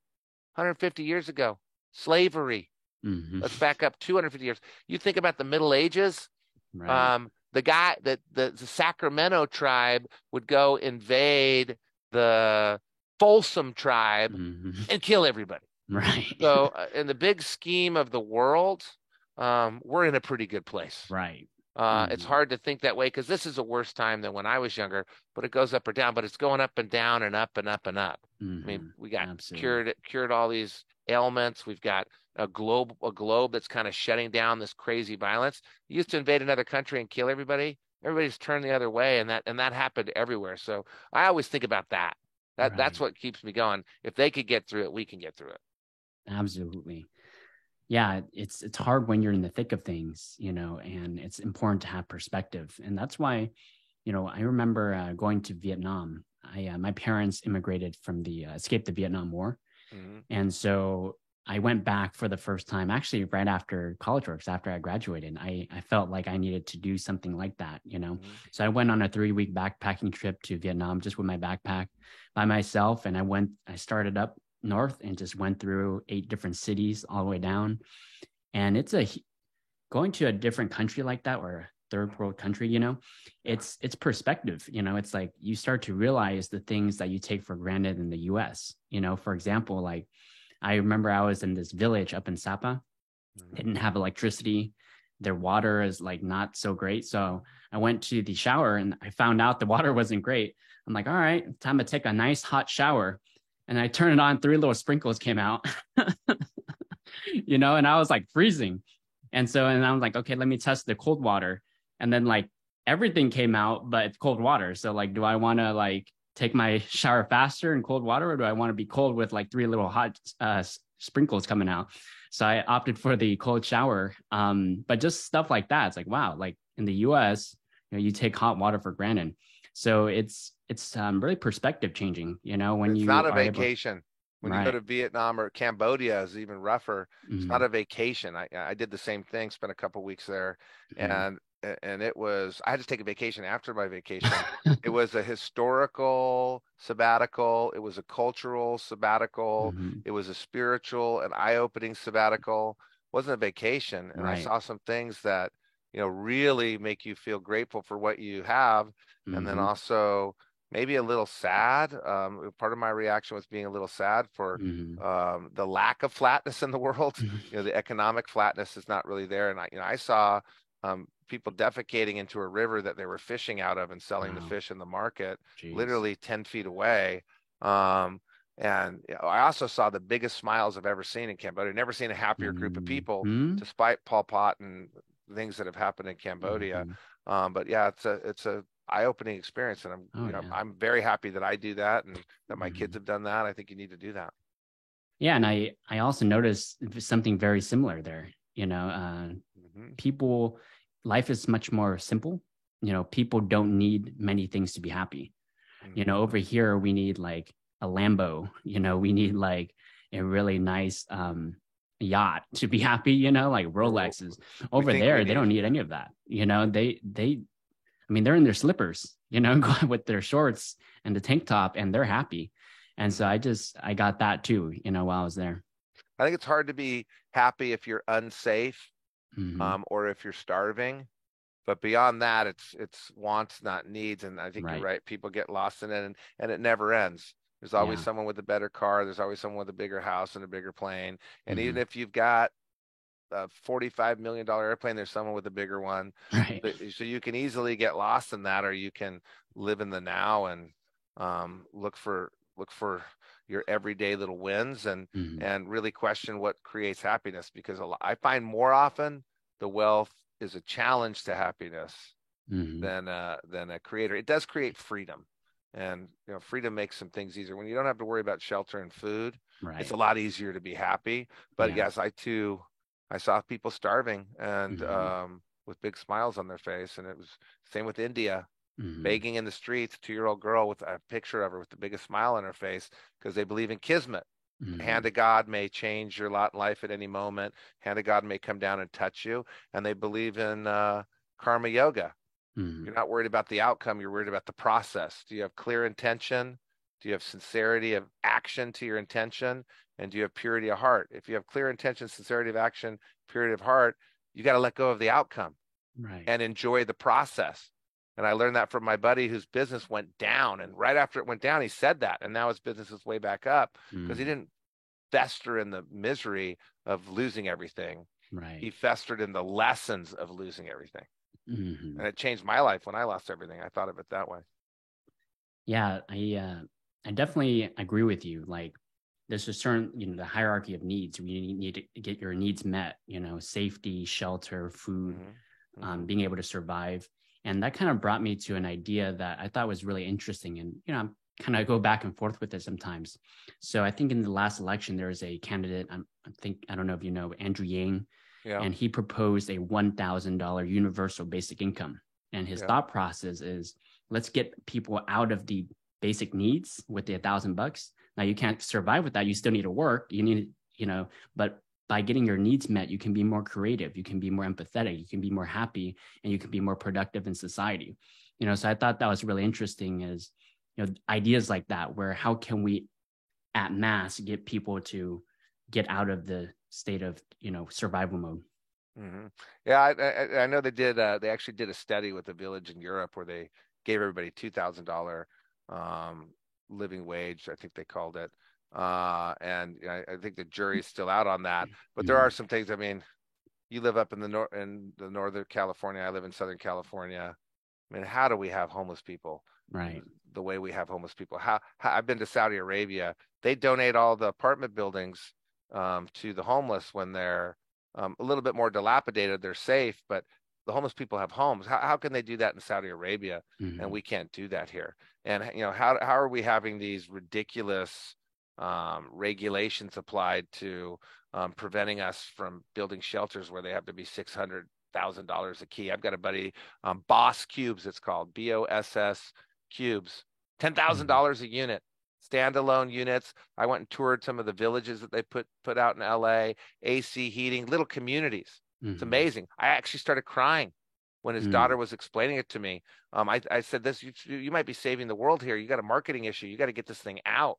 150 years ago, slavery. Mm-hmm. Let's back up 250 years. You think about the Middle Ages. Right. The guy that the Sacramento tribe would go invade the Folsom tribe Mm-hmm. and kill everybody. Right. So, in the big scheme of the world, we're in a pretty good place. Right. It's Mm-hmm. hard to think that way because this is a worse time than when I was younger, but it goes up or down, but it's going up and down and up and up and up. I mean, Mm-hmm. we got Absolutely. cured all these ailments. We've got a globe that's kind of shutting down this crazy violence. You used to invade another country and kill everybody. Everybody's turned the other way, and that happened everywhere. So I always think about that. That's Right. what keeps me going. If they could get through it, we can get through it. Absolutely. Yeah, it's hard when you're in the thick of things, and it's important to have perspective. And that's why, I remember going to Vietnam. My parents immigrated from escaped the Vietnam War. Hmm. And so I went back for the first time, actually right after college works, after I graduated. I felt like I needed to do something like that. Hmm. So I went on a 3-week backpacking trip to Vietnam just with my backpack by myself. And I started up north and just went through 8 different cities all the way down. And going to a different country like that, or a third world country, it's perspective. It's like you start to realize the things that you take for granted in the US. For example, like I remember I was in this village up in Sapa. They Hmm. didn't have electricity. Their water is like not so great. So I went to the shower and I found out the water wasn't great. I'm like, all right, time to take a nice hot shower. And I turned it on, 3 little sprinkles came out, and I was like freezing. And I was like, okay, let me test the cold water. And then like everything came out, but it's cold water. So like, do I want to like take my shower faster in cold water, or do I want to be cold with like 3 little hot sprinkles coming out? So I opted for the cold shower. But just stuff like that. It's like, wow, like in the US, you take hot water for granted. So it's really perspective changing, when It's not you a are able. vacation. When you go Right. to Vietnam or Cambodia is even rougher. It's not Mm-hmm. a vacation. I did the same thing, spent a couple weeks there, Mm-hmm. and I had to take a vacation after my vacation. It was a historical sabbatical, it was a cultural sabbatical, Mm-hmm. it was a spiritual and eye-opening sabbatical. It wasn't a vacation, and I Right. saw some things that, really make you feel grateful for what you have, and then Mm-hmm. also maybe a little sad. Part of my reaction was being a little sad for Mm-hmm. the lack of flatness in the world. The economic flatness is not really there. And I saw people defecating into a river that they were fishing out of and selling the Wow. fish in the market, Jeez. literally 10 feet away. And I also saw the biggest smiles I've ever seen in Cambodia. Never seen a happier group of people, Mm-hmm. despite Pol Pot and things that have happened in Cambodia. Mm-hmm. But yeah, it's a eye-opening experience, and Oh yeah. I'm very happy that I do that and that my kids Mm-hmm. have done that. I think you need to do that. Yeah, and I also noticed something very similar there. Hmm. People, life is much more simple. People don't need many things to be happy. Hmm. Over here we need like a Lambo. We need like a really nice yacht to be happy. Like Rolexes. We Over think we there, they need, don't need any of that. I mean, they're in their slippers. Going with their shorts and the tank top, and they're happy. And so Mhm. I got that too. While I was there. I think it's hard to be happy if you're unsafe, Mm-hmm. or if you're starving. But beyond that, it's wants, not needs. And I think you're Right. right. People get lost in it, and it never ends. There's always Yeah. someone with a better car. There's always someone with a bigger house and a bigger plane. And even Mm-hmm. if you've got a $45 million airplane, there's someone with a bigger one. Right. So you can easily get lost in that, or you can live in the now and look for your everyday little wins, and Mm-hmm. really question what creates happiness. Because I find more often the wealth is a challenge to happiness Mm-hmm. than a creator. It does create freedom, and freedom makes some things easier. When you don't have to worry about shelter and food, it's Right. a lot easier to be happy. But Yeah. yes, I saw people starving and Mm-hmm. with big smiles on their face, and it was same with India, Mm-hmm. begging in the streets. 2-year-old girl with a picture of her with the biggest smile on her face because they believe in kismet. Mm-hmm. Hand of God may change your lot in life at any moment. Hand of God may come down and touch you, and they believe in karma yoga. Mm-hmm. You're not worried about the outcome. You're worried about the process. Do you have clear intention? Do you have sincerity of action to your intention? And do you have purity of heart? If you have clear intention, sincerity of action, purity of heart, you got to let go of the outcome Right. and enjoy the process. And I learned that from my buddy whose business went down. And right after it went down, he said that. And now his business is way back up because he Mm-hmm. didn't fester in the misery of losing everything. He Right. festered in the lessons of losing everything. Mm-hmm. And it changed my life when I lost everything. I thought of it that way. Yeah, I definitely agree with you. Like there's a certain, the hierarchy of needs. You need to get your needs met, safety, shelter, food, Hmm. Hmm. being able to survive. And that kind of brought me to an idea that I thought was really interesting. And, I'm kind of go back and forth with it sometimes. So I think in the last election, there was a candidate, I don't know if you know, Andrew Yang, Yeah. and he proposed a $1,000 universal basic income. And his Yeah. thought process is, let's get people out of the basic needs with the $1,000. Now you can't survive with that. You still need to work. You need, but by getting your needs met, you can be more creative. You can be more empathetic. You can be more happy, and you can be more productive in society. So I thought that was really interesting. Is ideas like that, where how can we, at mass, get people to get out of the state of survival mode. Hmm. Yeah. I know they did. They actually did a study with a village in Europe where they gave everybody $2,000 um, living wage, I think they called it. And I think the jury's still out on that. But there are Mm-hmm. some things. I mean, you live up in the northern California. I live in Southern California. I mean, how do we have homeless people Right. the way we have homeless people? How I've been to Saudi Arabia. They donate all the apartment buildings to the homeless when they're a little bit more dilapidated. They're safe, but the homeless people have homes. How can they do that in Saudi Arabia and Mm-hmm. we can't do that here? And how are we having these ridiculous regulations applied to preventing us from building shelters where they have to be $600,000 a key? I've got a buddy, Boss Cubes, it's called BOSS Cubes, Mm-hmm. $10,000 a unit, standalone units. I went and toured some of the villages that they put out in LA, AC heating, little communities. It's Mm-hmm. amazing. I actually started crying when his daughter was explaining it to me. I said, this, you might be saving the world here. You got a marketing issue. You got to get this thing out.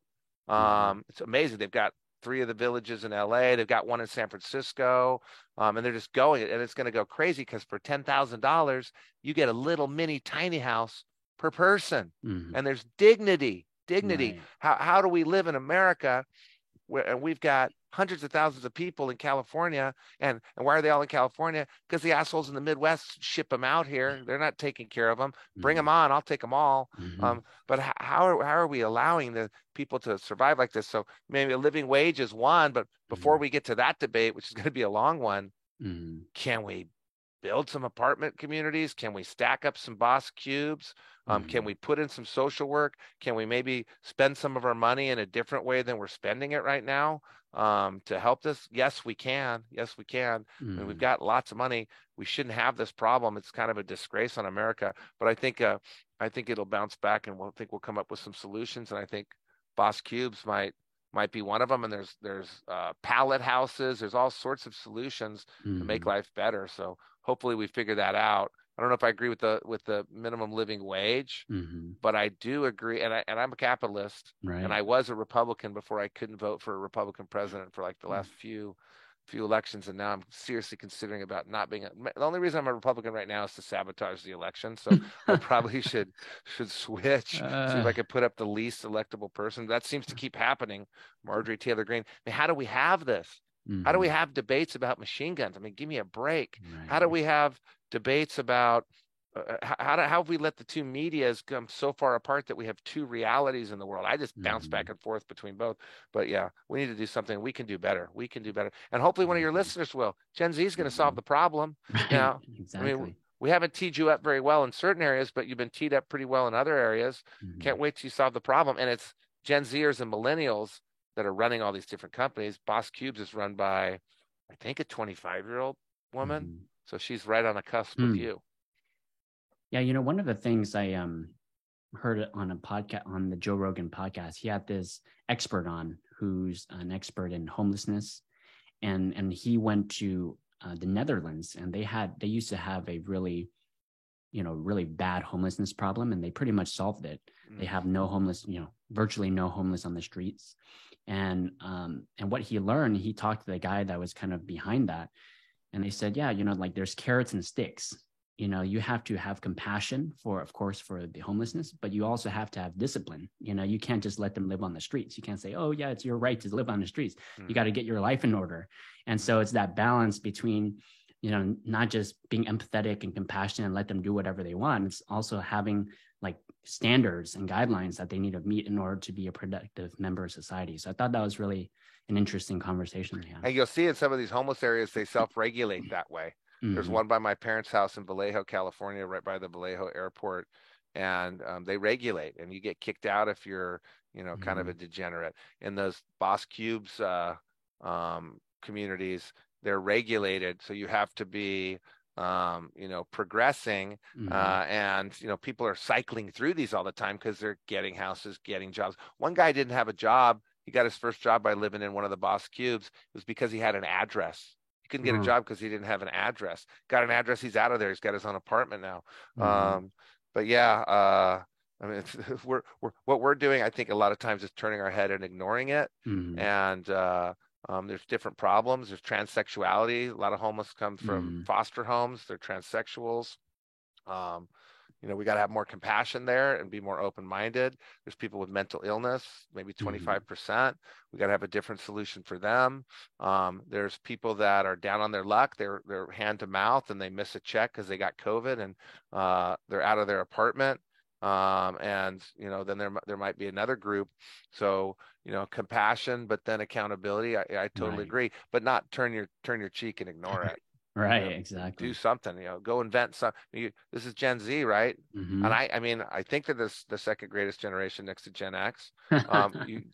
Mm-hmm. It's amazing. They've got 3 of the villages in LA. They've got one in San Francisco. And they're just going, and it's going to go crazy because for $10,000, you get a little mini tiny house per person. Mm-hmm. And there's dignity. Right. How do we live in America and we've got hundreds of thousands of people in California. And why are they all in California? Because the assholes in the Midwest ship them out here. They're not taking care of them. Bring them on. I'll take them all. But how are we allowing the people to survive like this? So maybe a living wage is one, but before we get to that debate, which is going to be a long one, can we build some apartment communities? Can we stack up some boss cubes? Can we put in some social work? Can we maybe spend some of our money in a different way than we're spending it right now to help this? Yes, we can. Yes, we can. And we've got lots of money. We shouldn't have this problem. It's kind of a disgrace on America. But I think it'll bounce back, and we'll come up with some solutions. And I think boss cubes might be one of them. And there's pallet houses. There's all sorts of solutions to make life better. So hopefully we figure that out. I don't know if I agree with the minimum living wage, but I do agree. And I'm a capitalist, and I was a Republican before I couldn't vote for a Republican president for like the last few elections, and now I'm seriously considering about not being. The only reason I'm a Republican right now is to sabotage the election. So I probably should switch. See if I could put up the least electable person. That seems to keep happening. Marjorie Taylor Greene. I mean, how do we have this? How do we have debates about machine guns? I mean, give me a break. How do we have debates about how have we let the two medias come so far apart that we have two realities in the world? I just bounce back and forth between both. But yeah, we need to do something. We can do better. We can do better. And hopefully one of your listeners will. Gen Z is going to solve the problem. Now, exactly. I mean, we haven't teed you up very well in certain areas, but you've been teed up pretty well in other areas. Can't wait till you solve the problem. And it's Gen Zers and millennials that are running all these different companies. Boss Cubes is run by, I think, a 25-year-old woman. So she's right on the cusp with you. Yeah, you know, one of the things I heard on a podcast, on the Joe Rogan podcast, he had this expert on who's an expert in homelessness, and he went to the Netherlands, and they used to have a really bad homelessness problem, and they pretty much solved it. They have no homeless, virtually no homeless on the streets. And what he learned, he talked to the guy that was kind of behind that, and they said, yeah, like there's carrots and sticks. You have to have compassion for the homelessness, but you also have to have discipline. You can't just let them live on the streets. You can't say, oh yeah, it's your right to live on the streets. You got to get your life in order. And so it's that balance between, not just being empathetic and compassionate and let them do whatever they want. It's also having like standards and guidelines that they need to meet in order to be a productive member of society. So I thought that was really an interesting conversation we had. And you'll see in some of these homeless areas, they self-regulate that way. There's one by my parents' house in Vallejo, California, right by the Vallejo airport. And they regulate, and you get kicked out if you're, kind of a degenerate. In those Boss Cubes communities, they're regulated. So you have to be, progressing. And, people are cycling through these all the time because they're getting houses, getting jobs. One guy didn't have a job. He got his first job by living in one of the Boss Cubes. It was because he had an address. He couldn't get a job because he didn't have an address. Got an address. He's out of there. He's got his own apartment now. But yeah, I mean, what we're doing, I think a lot of times is turning our head and ignoring it. And there's different problems. There's transsexuality. A lot of homeless come from foster homes. They're transsexuals. We got to have more compassion there and be more open-minded. There's people with mental illness, maybe 25%. We got to have a different solution for them. There's people that are down on their luck. They're hand to mouth and they miss a check because they got COVID and they're out of their apartment. Then there might be another group. So, compassion, but then accountability. I totally agree, but not turn your cheek and ignore it. Right, exactly. Do something, go invent something. This is Gen Z, right? And I think that this the second greatest generation next to Gen X.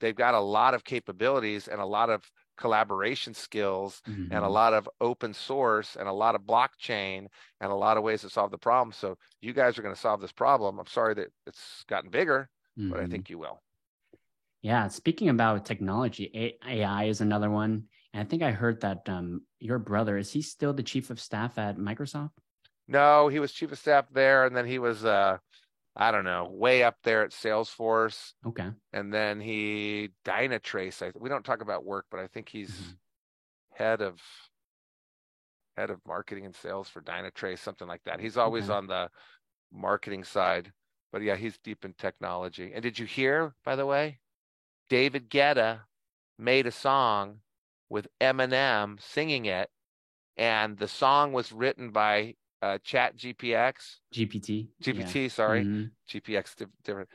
They've got a lot of capabilities and a lot of collaboration skills and a lot of open source and a lot of blockchain and a lot of ways to solve the problem. So you guys are going to solve this problem. I'm sorry that it's gotten bigger, but I think you will. Yeah. Speaking about technology, AI is another one. And I think I heard that your brother, is he still the chief of staff at Microsoft? No, he was chief of staff there. And then he was, I don't know, way up there at Salesforce. Okay. And then he Dynatrace. We don't talk about work, but I think he's head of marketing and sales for Dynatrace, something like that. He's always on the marketing side. But yeah, he's deep in technology. And did you hear, by the way, David Guetta made a song with Eminem singing it, and the song was written by Chat GPX, GPT. Yeah. GPT, sorry, Hmm. GPX different.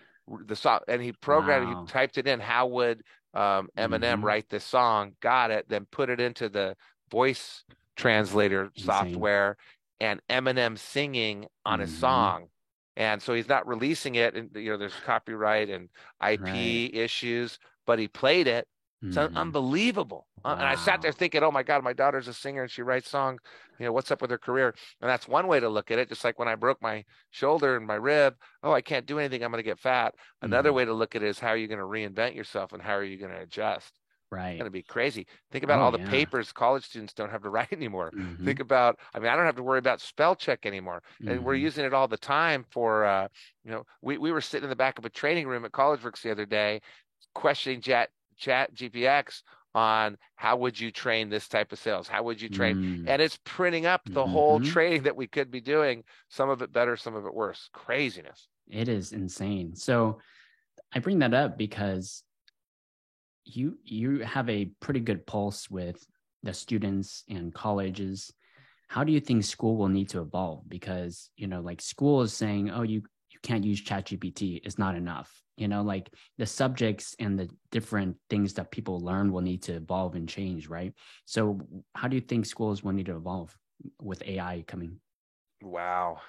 The song, and he programmed, he Wow. typed it in. How would Eminem Hmm. write this song? Got it. Then put it into the voice translator Insane. software, and Eminem singing on his Hmm. song. And so he's not releasing it, and there's copyright and Right. IP issues, but he played it. It's Hmm. unbelievable. And I sat there Wow. thinking, oh my God, my daughter's a singer and she writes songs. What's up with her career? And that's one way to look at it. Just like when I broke my shoulder and my rib, oh, I can't do anything. I'm going to get fat. Another Hmm. way to look at it is how are you going to reinvent yourself and how are you going to adjust? It's Right. going to be crazy. Think about Oh all the yeah. papers college students don't have to write anymore. Hmm. Think about, I mean, I don't have to worry about spell check anymore. And we're Hmm. using it all the time for, we were sitting in the back of a training room at CollegeWorks the other day questioning chat GPX on how would you train this type of sales? How would you train? Mm. And it's printing up the whole Hmm. training that we could be doing, some of it better, some of it worse. Craziness. It is insane. So I bring that up because you have a pretty good pulse with the students and colleges. How do you think school will need to evolve? Because, like school is saying, oh, you can't use ChatGPT. It's not enough. Like the subjects and the different things that people learn will need to evolve and change, right? So how do you think schools will need to evolve with AI coming? Wow.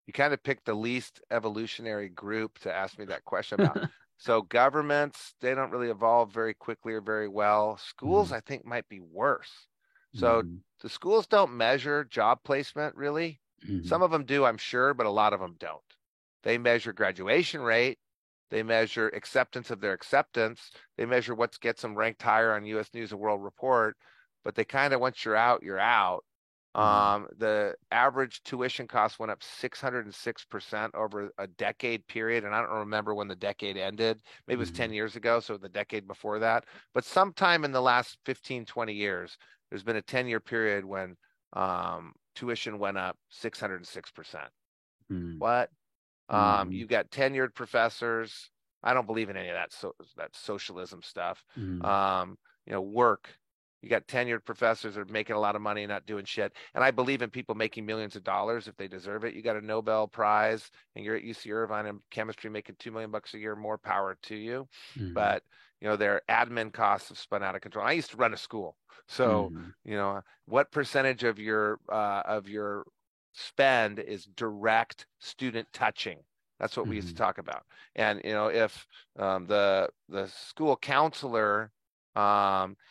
You kind of picked the least evolutionary group to ask me that question about. So governments, they don't really evolve very quickly or very well. Schools, Mm-hmm. I think, might be worse. So Mm-hmm. the schools don't measure job placement really. Mm-hmm. Some of them do, I'm sure, but a lot of them don't. They measure graduation rate. They measure acceptance of their acceptance. They measure what gets them ranked higher on U.S. News and World Report. But they kind of, once you're out, you're out. Mm-hmm. The average tuition cost went up 606% over a decade period. And I don't remember when the decade ended. Maybe it was Mm-hmm. 10 years ago, so the decade before that. But sometime in the last 15, 20 years, there's been a 10-year period when tuition went up 606%. What? Mm-hmm. You've got tenured professors. I don't believe in any of that socialism stuff. Mm-hmm. Work. You got tenured professors that are making a lot of money and not doing shit. And I believe in people making millions of dollars if they deserve it. You got a Nobel Prize and you're at UC Irvine in chemistry making $2 million a year, more power to you. Mm-hmm. But their admin costs have spun out of control. I used to run a school. So, Mm-hmm. what percentage of your spend is direct student touching? That's what we used to Mm-hmm. talk about. And if the school counselor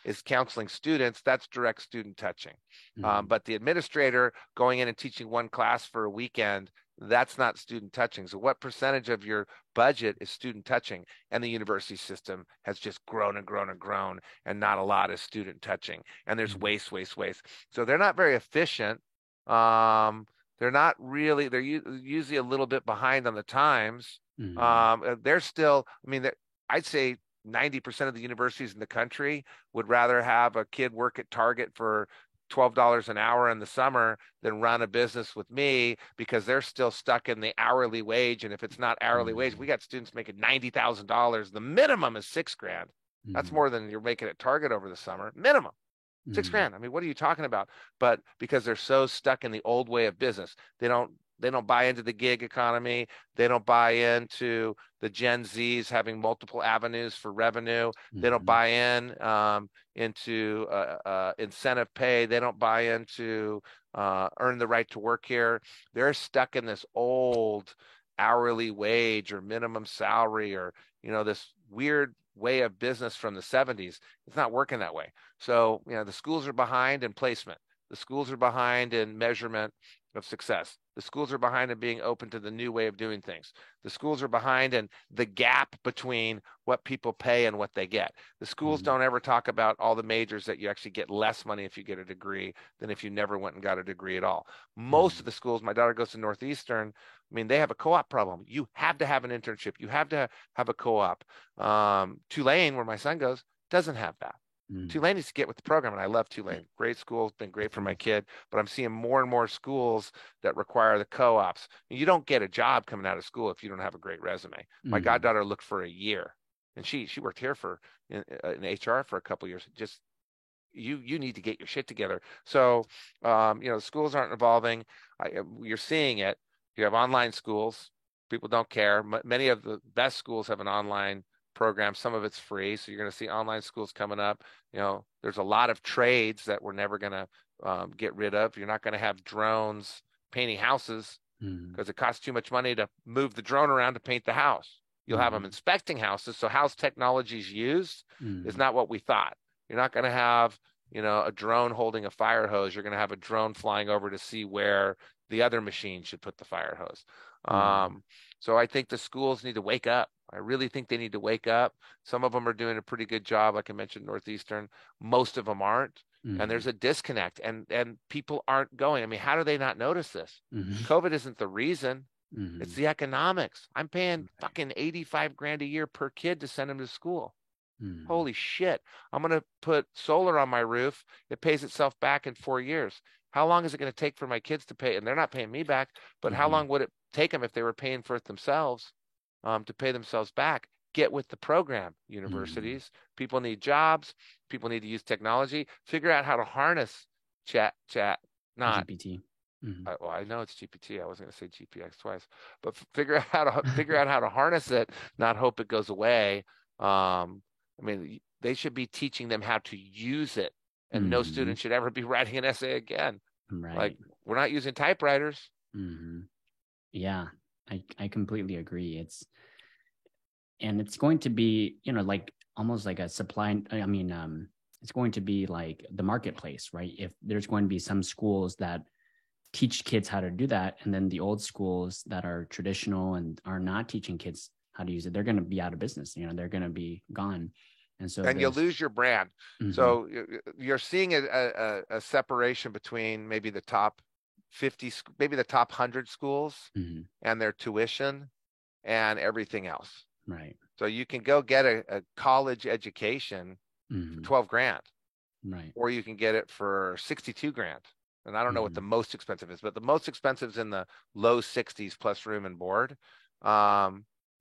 is counseling students, that's direct student touching. Mm-hmm. But the administrator going in and teaching one class for a weekend, that's not student touching. So what percentage of your budget is student touching? And the university system has just grown and grown and grown, and not a lot is student touching. And there's Mm-hmm. waste, waste, waste. So they're not very efficient. Um, they're not really, they're usually a little bit behind on the times. Mm-hmm. They're still, I mean, I'd say 90% of the universities in the country would rather have a kid work at Target for $12 an hour in the summer than run a business with me because they're still stuck in the hourly wage. And if it's not hourly wage, Mm-hmm. we got students making $90,000. The minimum is $6,000. That's Mm-hmm. more than you're making at Target over the summer. Minimum. Six Mm-hmm. grand. I mean, what are you talking about? But because they're so stuck in the old way of business, they don't buy into the gig economy. They don't buy into the Gen Zs having multiple avenues for revenue. They don't Mm-hmm. buy into incentive pay. They don't buy into earn the right to work here. They're stuck in this old hourly wage or minimum salary or this weird way of business from the 70s. It's not working that way. So, the schools are behind in placement. The schools are behind in measurement of success. The schools are behind in being open to the new way of doing things. The schools are behind in the gap between what people pay and what they get. The schools Mm-hmm. don't ever talk about all the majors that you actually get less money if you get a degree than if you never went and got a degree at all. Most Mm-hmm. of the schools, my daughter goes to Northeastern. I mean, they have a co-op problem. You have to have an internship. You have to have a co-op. Tulane, where my son goes, doesn't have that. Mm-hmm. Tulane needs to get with the program, and I love Tulane. Great school, it's been great for my kid. But I'm seeing more and more schools that require the co-ops. You don't get a job coming out of school if you don't have a great resume. My Mm-hmm. goddaughter looked for a year. and she worked here in HR for a couple of years. Just you need to get your shit together. So schools aren't evolving. You're seeing it. You have online schools. People don't care. Many of the best schools have an online program. Some of it's free. So you're going to see online schools coming up. There's a lot of trades that we're never going to get rid of. You're not going to have drones painting houses because it costs too much money to move the drone around to paint the house. You'll have them inspecting houses. So how technology is used is not what we thought. You're not going to have, a drone holding a fire hose. You're going to have a drone flying over to see where the other machine should put the fire hose. So I think the schools need to wake up. I really think they need to wake up. Some of them are doing a pretty good job, like I mentioned, Northeastern. Most of them aren't. And there's a disconnect, and people aren't going. I mean, how do they not notice this? COVID isn't the reason. It's the economics. I'm paying fucking 85 grand a year per kid to send them to school. Holy shit. I'm going to put solar on my roof. It pays itself back in 4 years. How long is it going to take for my kids to pay? And they're not paying me back, but how long would it take them if they were paying for it themselves to pay themselves back? Get with the program, universities. People need jobs. People need to use technology. Figure out how to harness not GPT. Well, I know it's GPT. I wasn't going to say GPX twice, but figure out how to harness it, not hope it goes away. I mean, they should be teaching them how to use it, and no student should ever be writing an essay again. Right. Like, we're not using typewriters. Yeah, I completely agree. It's going to be, like almost like a supply. I mean, it's going to be like the marketplace, right? If there's going to be some schools that teach kids how to do that, and then the old schools that are traditional and are not teaching kids how to use it, they're going to be out of business. They're going to be gone. And so you'll lose your brand. So you're seeing a separation between maybe the top 50, maybe the top 100 schools and their tuition and everything else. Right. So you can go get a college education for 12 grand. Right. Or you can get it for 62 grand. And I don't know what the most expensive is, but the most expensive is in the low 60s plus room and board.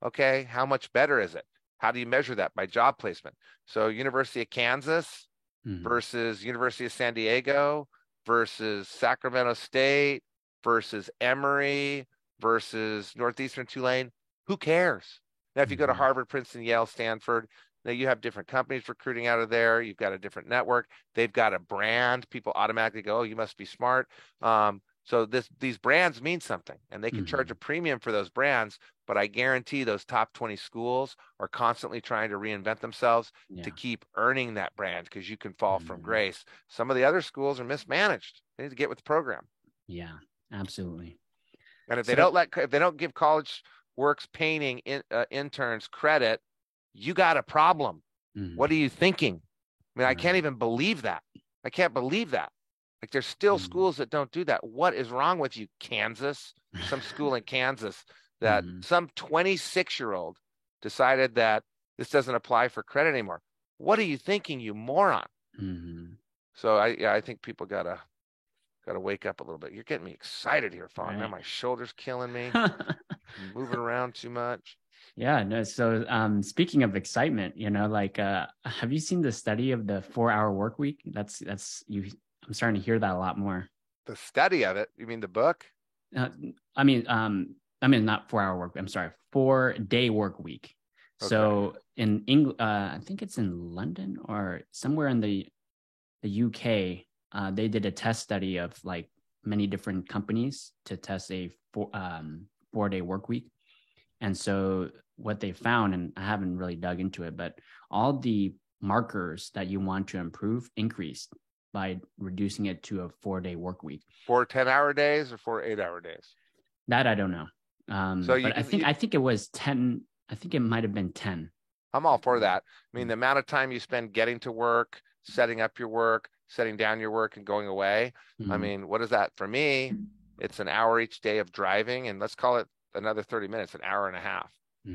Okay, how much better is it? How do you measure that? By job placement. So University of Kansas versus University of San Diego versus Sacramento State versus Emory versus Northeastern Tulane. Who cares? Now, if you go to Harvard, Princeton, Yale, Stanford, now you have different companies recruiting out of there. You've got a different network. They've got a brand. People automatically go, oh, you must be smart. So these brands mean something, and they can charge a premium for those brands. But I guarantee those top 20 schools are constantly trying to reinvent themselves to keep earning that brand, because you can fall from grace. Some of the other schools are mismanaged. They need to get with the program. Yeah, absolutely. And if they don't give College Works painting interns credit, you got a problem. What are you thinking? I mean, I can't even believe that. I can't believe that. Like, there's still schools that don't do that. What is wrong with you, Kansas? Some school in Kansas that some 26-year-old decided that this doesn't apply for credit anymore. What are you thinking, you moron? So I think people gotta wake up a little bit. You're getting me excited here, Fawn. Right. Now my shoulder's killing me. Moving around too much. Yeah, no. So speaking of excitement, have you seen the study of the 4-hour work week? That's you. I'm starting to hear that a lot more. The study of it? You mean the book? I mean, not 4-hour work. I'm sorry, 4-day work week. Okay. So in England, I think it's in London or somewhere in the UK, they did a test study of like many different companies to test a 4-day work week. And so what they found, and I haven't really dug into it, but all the markers that you want to improve increased by reducing it to a 4-day work week. 4 10-hour days or 4 8-hour days? That I don't know. But I think it was 10. I think it might have been 10. I'm all for that. I mean, the amount of time you spend getting to work, setting up your work, setting down your work, and going away. I mean, what is that? For me, it's an hour each day of driving, and let's call it another 30 minutes, an hour and a half.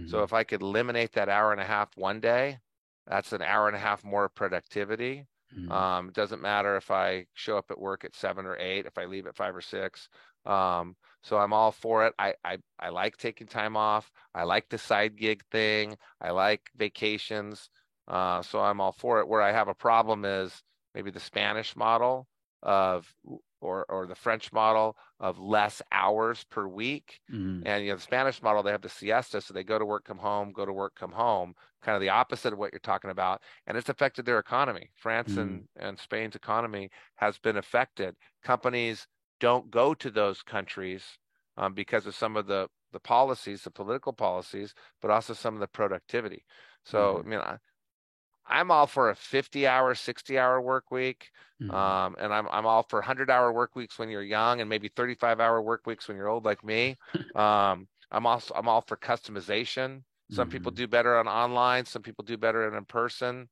So if I could eliminate that hour and a half one day, that's an hour and a half more productivity. It doesn't matter if I show up at work at 7 or 8, if I leave at 5 or 6. So I'm all for it. I like taking time off. I like the side gig thing. I like vacations. So I'm all for it. Where I have a problem is maybe the Spanish model of or the French model of less hours per week. Mm-hmm. And the Spanish model, they have the siesta, so they go to work, come home, go to work, come home, kind of the opposite of what you're talking about. And it's affected their economy. France and Spain's economy has been affected. Companies don't go to those countries because of some of the policies, the political policies, but also some of the productivity. So, Mm-hmm. I mean, I'm all for a 50-hour, 60-hour work week. Mm-hmm. And I'm all for 100-hour work weeks when you're young and maybe 35-hour work weeks when you're old like me. I'm all for customization. Some people Mm-hmm. do better on online, some people do better in person.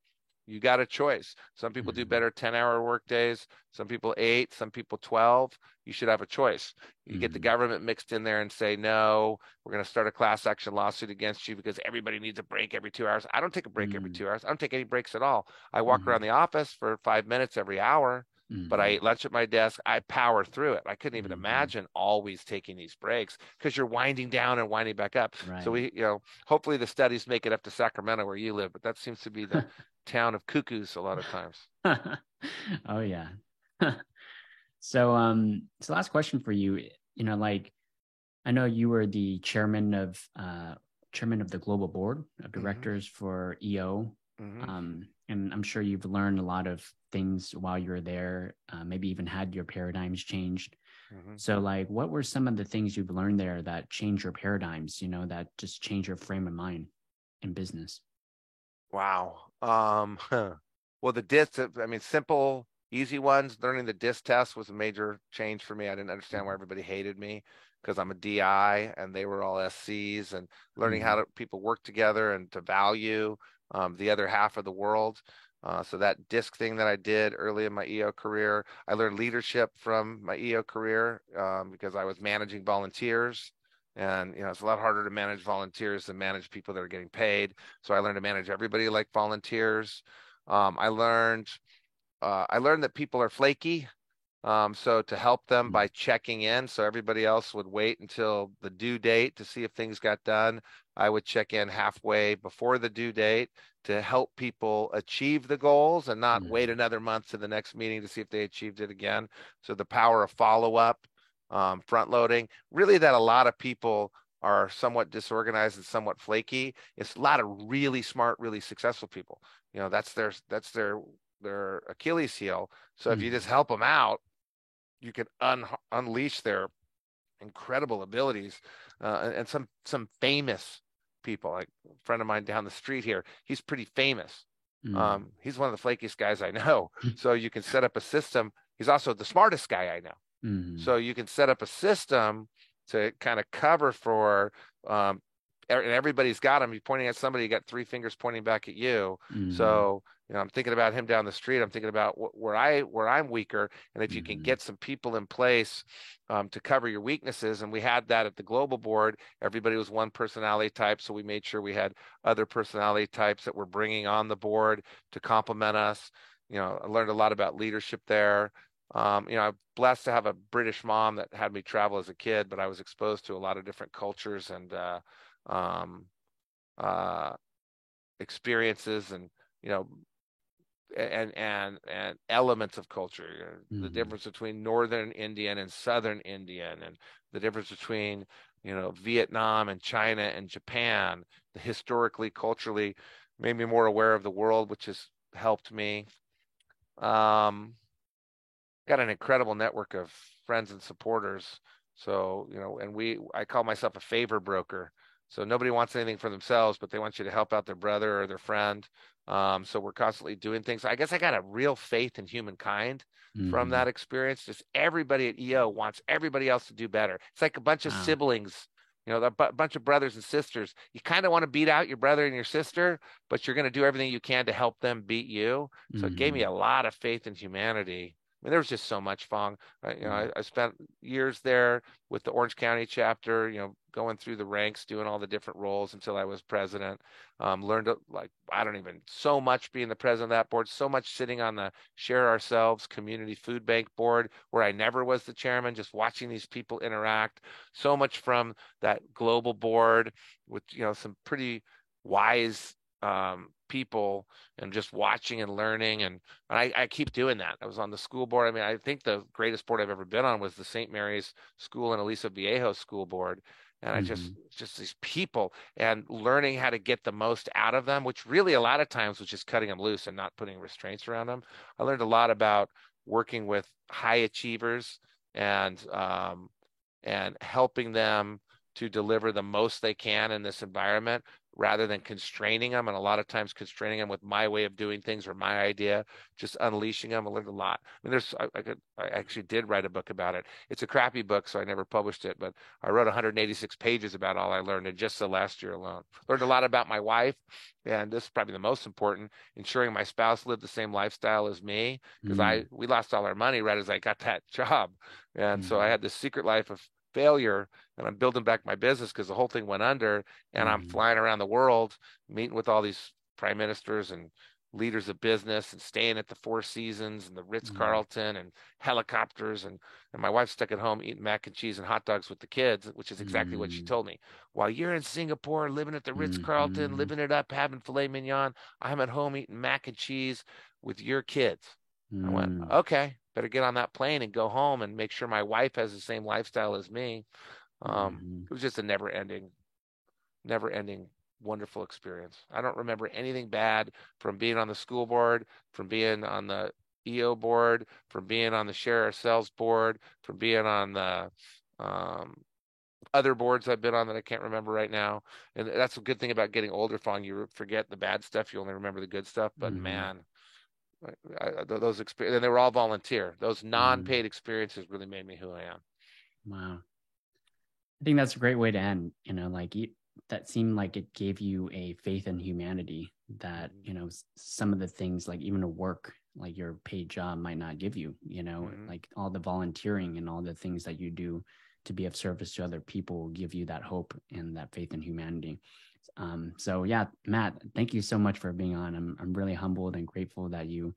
You got a choice. Some people do Mm-hmm. better 10-hour work days, some people 8, some people 12. You should have a choice. You get the Mm-hmm. government mixed in there and say, no, we're going to start a class action lawsuit against you because everybody needs a break every 2 hours. I don't take a break every Mm-hmm. 2 hours. I don't take any breaks at all. I walk Mm-hmm. around the office for 5 minutes every hour, but I Mm-hmm. eat lunch at my desk. I power through it. I couldn't even Mm-hmm. imagine always taking these breaks because you're winding down and winding back up. So Right. hopefully the studies make it up to Sacramento where you live, but that seems to be the town of cuckoos a lot of times. Oh yeah. So last question for you, like I know you were the chairman of the global board of Mm-hmm. directors for EO. Mm-hmm. And I'm sure you've learned a lot of things while you were there, maybe even had your paradigms changed. Mm-hmm. So like what were some of the things you've learned there that changed your paradigms, that just change your frame of mind in business? Wow. Well, the DISC, I mean, simple, easy ones. Learning the DISC test was a major change for me. I didn't understand why everybody hated me because I'm a DI and they were all SCs, and learning how Mm-hmm. people work together and to value the other half of the world. So that DISC thing that I did early in my EO career, I learned leadership from my EO career because I was managing volunteers. And it's a lot harder to manage volunteers than manage people that are getting paid. So I learned to manage everybody like volunteers. Um, I learned I learned that people are flaky. So to help them by checking in, so everybody else would wait until the due date to see if things got done. I would check in halfway before the due date to help people achieve the goals and not wait Mm-hmm. another month to the next meeting to see if they achieved it again. So the power of follow up, front loading, really that a lot of people are somewhat disorganized and somewhat flaky. It's a lot of really smart, really successful people. That's their Achilles heel. So if you just Mm-hmm. help them out, you can unleash their incredible abilities. And some famous people, like a friend of mine down the street here, he's pretty famous. He's one of the flakiest guys I know. So you can set up a system. He's also the smartest guy I know. Mm-hmm. So you can set up a system to kind of cover for, and everybody's got him. You're pointing at somebody, you got three fingers pointing back at you. Mm-hmm. So, I'm thinking about him down the street. I'm thinking about where I'm weaker. And if you can Mm-hmm. get some people in place to cover your weaknesses, and we had that at the global board, everybody was one personality type. So we made sure we had other personality types that we're bringing on the board to complement us. I learned a lot about leadership there. I'm blessed to have a British mom that had me travel as a kid, but I was exposed to a lot of different cultures and um, uh, experiences, and you know, and elements of culture. The Mm-hmm. difference between Northern Indian and Southern Indian, and the difference between Vietnam and China and Japan. The historically, culturally, made me more aware of the world, which has helped me. Um, got an incredible network of friends and supporters. So, and I call myself a favor broker. So nobody wants anything for themselves, but they want you to help out their brother or their friend. So we're constantly doing things. I guess I got a real faith in humankind from Mm-hmm. that experience. Just everybody at EO wants everybody else to do better. It's like a bunch of Wow. siblings, a bunch of brothers and sisters. You kind of want to beat out your brother and your sister, but you're going to do everything you can to help them beat you. So it gave me Mm-hmm. a lot of faith in humanity. mean, there was just so much, Fong. Mm. I spent years there with the Orange County chapter, going through the ranks, doing all the different roles until I was president. Learned like, I don't even, so much being the president of that board, so much sitting on the Share Ourselves Community Food Bank board where I never was the chairman, just watching these people interact. So much from that global board with, some pretty wise people, and just watching and learning. And I keep doing that. I was on the school board. I mean, I think the greatest board I've ever been on was the St. Mary's School and Aliso Viejo School Board. And I Mm-hmm. just these people and learning how to get the most out of them, which really a lot of times was just cutting them loose and not putting restraints around them. I learned a lot about working with high achievers and helping them to deliver the most they can in this environment rather than constraining them. And a lot of times constraining them with my way of doing things or my idea, just unleashing them. I learned a lot. I mean, I actually did write a book about it. It's a crappy book, so I never published it, but I wrote 186 pages about all I learned in just the last year alone. Learned a lot about my wife, and this is probably the most important, ensuring my spouse lived the same lifestyle as me, because Mm. we lost all our money right as I got that job. And so I Mm. had this secret life of failure, and I'm building back my business because the whole thing went under, and I'm Mm. flying around the world meeting with all these prime ministers and leaders of business and staying at the Four Seasons and the Mm. Ritz-Carlton and helicopters, and my wife's stuck at home eating mac and cheese and hot dogs with the kids, which is exactly what she Mm. told me. While you're in Singapore living at the Ritz-Carlton, Mm. living it up, having filet mignon, I'm at home eating mac and cheese with your kids. I went, Mm. okay, better get on that plane and go home and make sure my wife has the same lifestyle as me. Mm. It was just a never ending, wonderful experience. I don't remember anything bad from being on the school board, from being on the EO board, from being on the Share Ourselves board, from being on the um, other boards I've been on that I can't remember right now. And that's a good thing about getting older, Fong. You forget the bad stuff. You only remember the good stuff. But Mm. man, those experiences, and they were all volunteer. Those Mm. non-paid experiences really made me who I am. Wow. I think that's a great way to end. Like that seemed like it gave you a faith in humanity that, Mm-hmm. some of the things like even a work, like your paid job might not give you, Mm-hmm. like all the volunteering and all the things that you do to be of service to other people will give you that hope and that faith in humanity. So yeah, Matt, thank you so much for being on. I'm really humbled and grateful that you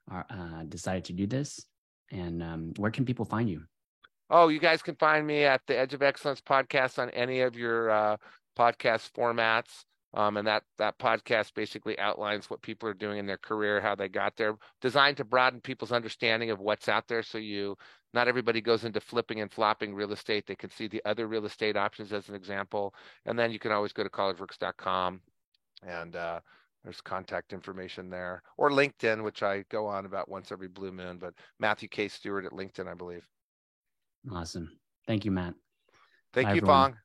are decided to do this. And where can people find you? Oh, you guys can find me at the Edge of Excellence podcast on any of your podcast formats. And that podcast basically outlines what people are doing in their career, how they got there, designed to broaden people's understanding of what's out there. So not everybody goes into flipping and flopping real estate. They can see the other real estate options as an example. And then you can always go to collegeworks.com, and there's contact information there, or LinkedIn, which I go on about once every blue moon. But Matthew K. Stewart at LinkedIn, I believe. Awesome. Thank you, Matt. Bye, Thank you, everyone. Fong.